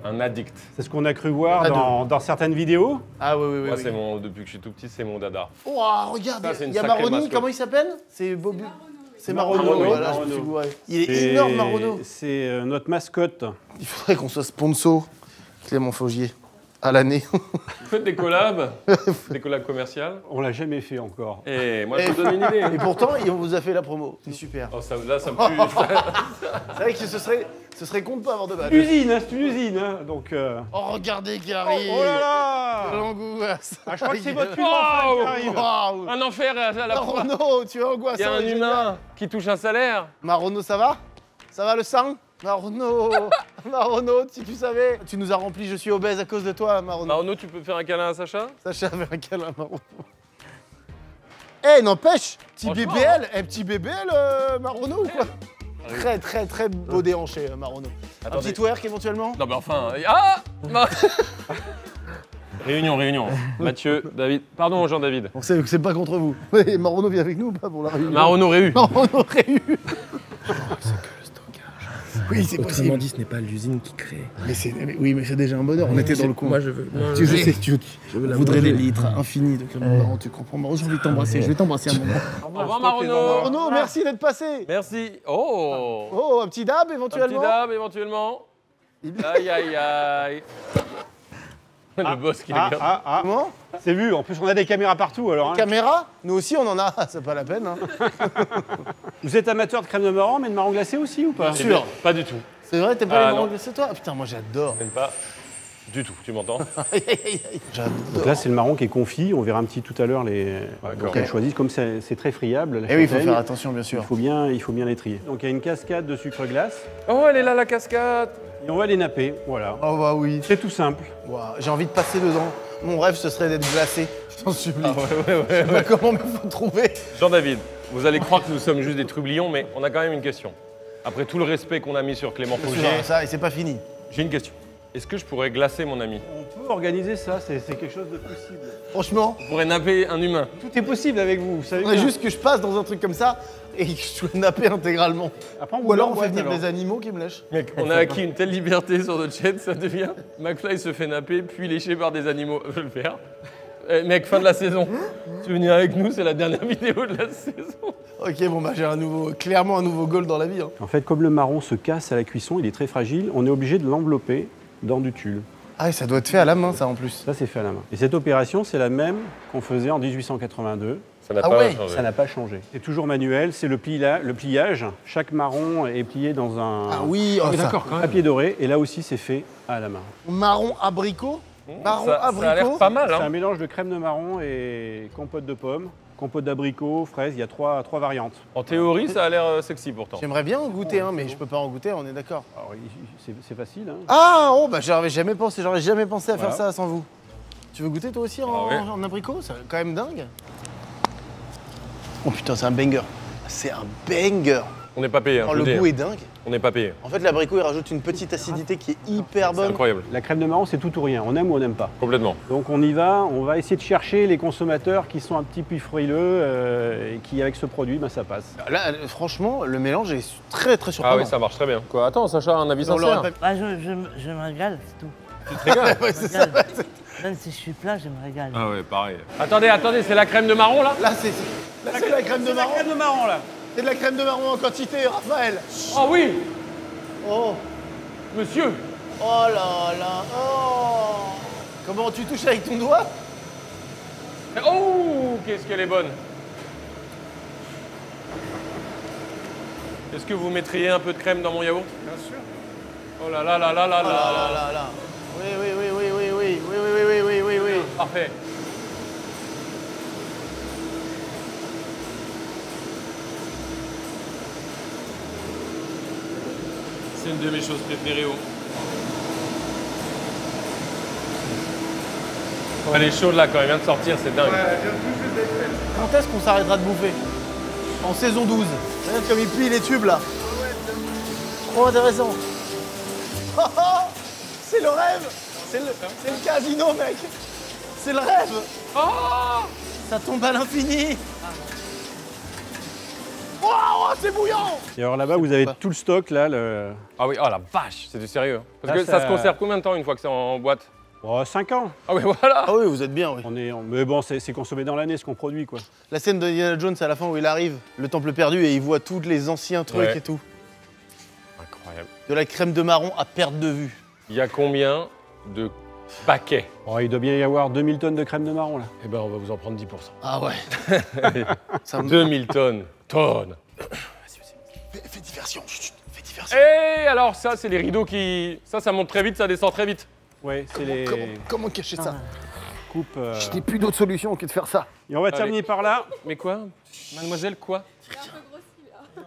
Un addict. C'est ce qu'on a cru voir dans certaines vidéos. Ah oui. Moi, c'est mon, depuis que je suis tout petit, c'est mon dada. Oh, regardez, Ça, c'est une il y a sacrée Maroni, mascotte. comment il s'appelle? C'est Bobu. C'est Marronneau, Marronneau, voilà, Marronneau. je me suis gouré. Il est énorme, Marronneau. C'est notre mascotte. Il faudrait qu'on soit sponsor, Clément Faugier, à l'année. Vous faites des collabs? Des collabs commerciales? On l'a jamais fait encore. Et moi, je te donne une idée. Et pourtant, on vous a fait la promo. C'est super. Oh, ça, là, ça me pue. C'est vrai que ce serait con de pas avoir de badge. Usine, c'est une usine, hein, donc... Oh, regardez qui arrive. Oh là là. Quelle angoisse. Ah, je crois que c'est votre fille Wow. qui arrive. Waouh. Un enfer à la fois. Marronneau, tu es angoissant. Il y a un humain qui touche un salaire. Marronneau, ça va? Ça va le sang? Marronneau. Marono, si tu savais. Tu nous as rempli, je suis obèse à cause de toi, Marono. Marono, tu peux faire un câlin à Sacha? Sacha avait un câlin à Marono. Eh, n'empêche, petit BBL, petit BBL, Marono ou quoi? Très beau déhanché, Marono. Un petit twerk éventuellement? Non mais enfin... Ah non. Réunion. Mathieu, David... Pardon Jean-David. On sait que c'est pas contre vous. Marono vient avec nous ou pas pour la réunion? Marono Réu. Marono Réu. Oui, c'est possible. Autrement dit, ce n'est pas l'usine qui crée. Oui, mais c'est déjà un bonheur. On était dans le coin. Moi, je veux. Tu sais, tu voudrais des litres infinis de crème de marron, tu comprends. Marono, j'ai envie de t'embrasser. Je vais t'embrasser un moment. Au revoir Marono. Marono, merci d'être passé. Merci. Oh. Oh, un petit dab éventuellement. Aïe. Le boss qui est bien. Comment? C'est vu, en plus on a des caméras partout alors. Hein. Caméras? Nous aussi on en a, c'est pas la peine. Hein. Vous êtes amateur de crème de marron, mais de marron glacé aussi ou pas? Bien sûr. Pas du tout. C'est vrai, t'aimes pas les marrons glacés toi? Putain, moi j'adore. J'aime pas du tout, tu m'entends? J'adore. Donc là c'est le marron qui est confit, on verra un petit tout à l'heure les qu'elle choisit. Comme c'est très friable. Et oui, il faut faire attention bien sûr. Il faut bien les trier. Donc il y a une cascade de sucre glace. Oh, elle est là la cascade. Et on va les napper, voilà. Oh bah oui. C'est tout simple. Wow. J'ai envie de passer dedans. Mon rêve ce serait d'être glacé. Je t'en supplie. Ouais. Je sais pas comment me faut trouver. Jean-David, vous allez croire que nous sommes juste des trublions, mais on a quand même une question. Après tout le respect qu'on a mis sur Clément Faugier... Ça, et c'est pas fini. J'ai une question. Est-ce que je pourrais glacer mon ami? On peut organiser ça, c'est quelque chose de possible. Franchement, je pourrais napper un humain. Tout est possible avec vous, vous savez. Il juste que je passe dans un truc comme ça et que je sois nappé intégralement. Après, ou alors on fait venir des animaux qui me lèchent. Mec, on a acquis une telle liberté sur notre chaîne, ça devient... McFly se fait napper, puis lécher par des animaux. Je vais le faire. Mec, fin de la saison. Tu veux venir avec nous, c'est la dernière vidéo de la saison. Ok, bon bah j'ai clairement un nouveau goal dans la vie. Hein. En fait, comme le marron se casse à la cuisson, il est très fragile, on est obligé de l'envelopper dans du tulle. Ah et ça doit être fait à la main ça en plus. Ça c'est fait à la main. Et cette opération c'est la même qu'on faisait en 1882. Ça n'a pas changé. Ça n'a pas changé. C'est toujours manuel, c'est le pliage. Chaque marron est plié dans un papier doré et là aussi c'est fait à la main. Marron abricot. Ça a l'air pas mal. Hein. C'est un mélange de crème de marron et compote de pommes. Compote d'abricots, fraises, il y a trois variantes. En théorie, ça a l'air sexy pourtant. J'aimerais bien en goûter un, mais je peux pas en goûter, on est d'accord. C'est facile. Hein. Ah, oh, bah j'aurais jamais pensé à faire ça sans vous. Tu veux goûter toi aussi en abricot? C'est quand même dingue. Oh putain, c'est un banger. C'est un banger. On n'est pas payé. Oh, le goût est dingue. On n'est pas payé. En fait, l'abricot, il rajoute une petite acidité qui est hyper bonne. C'est incroyable. La crème de marron, c'est tout ou rien. On aime ou on n'aime pas. Complètement. Donc on y va. On va essayer de chercher les consommateurs qui sont un petit peu frileux et qui, avec ce produit, ça passe. Là, franchement, le mélange est très surprenant. Ah oui, ça marche très bien. Quoi? Attends, Sacha, un avis sincère? Je me régale, c'est tout. Tu te régales? Ouais, c'est ça. Même si je suis plat, je me régale. Ah ouais, pareil. Attendez, c'est la crème de marron là? Là, c'est la crème de marron. C'est la crème de marron là. C'est de la crème de marron en quantité, Raphaël. Oh oui. Oh. Monsieur. Oh là là. Oh. Comment tu touches avec ton doigt? Oh, qu'est-ce qu'elle est bonne. Est-ce que vous mettriez un peu de crème dans mon yaourt? Bien sûr. Oh là là là là là là. Oui. Parfait. C'est une de mes choses préférées. Elle est chaude là quand elle vient de sortir, c'est dingue. Quand est-ce qu'on s'arrêtera de bouffer? En saison 12. Regarde comme il plie les tubes là. Trop intéressant. C'est le rêve. C'est le casino, mec. C'est le rêve. Oh, ça tombe à l'infini. Oh, c'est bouillant. Et alors là-bas, vous avez tout le stock là. Ah oui, oh la vache, c'est du sérieux. Parce que ça se conserve combien de temps une fois que c'est en boîte? 5 ans. Ah oui, voilà. Ah oui, vous êtes bien, oui. Mais bon, c'est consommé dans l'année ce qu'on produit, quoi. La scène de Indiana Jones à la fin où il arrive, le temple perdu, et il voit tous les anciens trucs et tout. Incroyable. De la crème de marron à perte de vue. Il y a combien de paquets? Il doit bien y avoir 2000 tonnes de crème de marron, là. Eh ben, on va vous en prendre 10%. Ah ouais. 2000 tonnes. Fais diversion. Chut, fais diversion. Et alors, ça, c'est les rideaux qui... Ça monte très vite, ça descend très vite. Ouais, c'est les... Comment cacher ça? Coupe... Je n'ai plus d'autre solution que de faire ça. Et on va terminer par là. Mais quoi? Mademoiselle, quoi?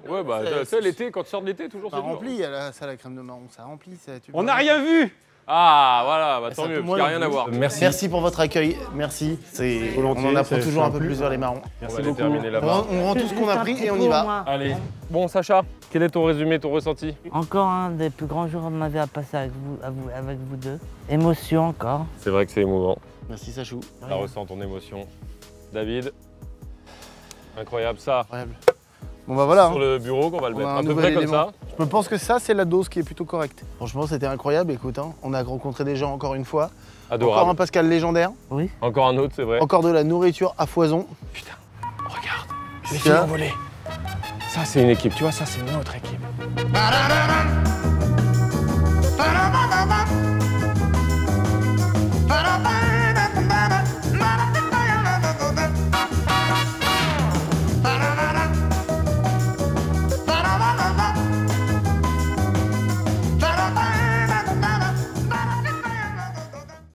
Ouais, bah, tu sais, l'été, quand tu sors de l'été, toujours Ça c'est dur. remplit, ça, la crème de marron, ça remplit. On n'a rien vu. Ah, voilà, bah, tant Ça, mieux, moi, parce qu'il n'y a rien à voir. Merci pour votre accueil, merci. On en apprend toujours un peu plus sur les marrons. Merci beaucoup. Terminer là-bas. On rend tout ce qu'on a pris et on y va. Allez. Bon, Sacha, quel est ton résumé, ton ressenti? Encore un des plus grands jours de ma vie à passer avec vous deux. Émotion encore. C'est vrai que c'est émouvant. Merci Sachou. Ça ressent ton émotion. David, incroyable ça. Incroyable. Bon bah voilà. Sur le bureau qu'on va le mettre Un à peu près comme ça. Je pense que ça c'est la dose qui est plutôt correcte. Franchement c'était incroyable, écoute, hein. On a rencontré des gens encore une fois. Adorable. Encore un Pascal légendaire. Oui. Encore un autre, c'est vrai. Encore de la nourriture à foison. Putain, regarde, les filles ont volé. Ça c'est une équipe, tu vois, ça c'est notre équipe.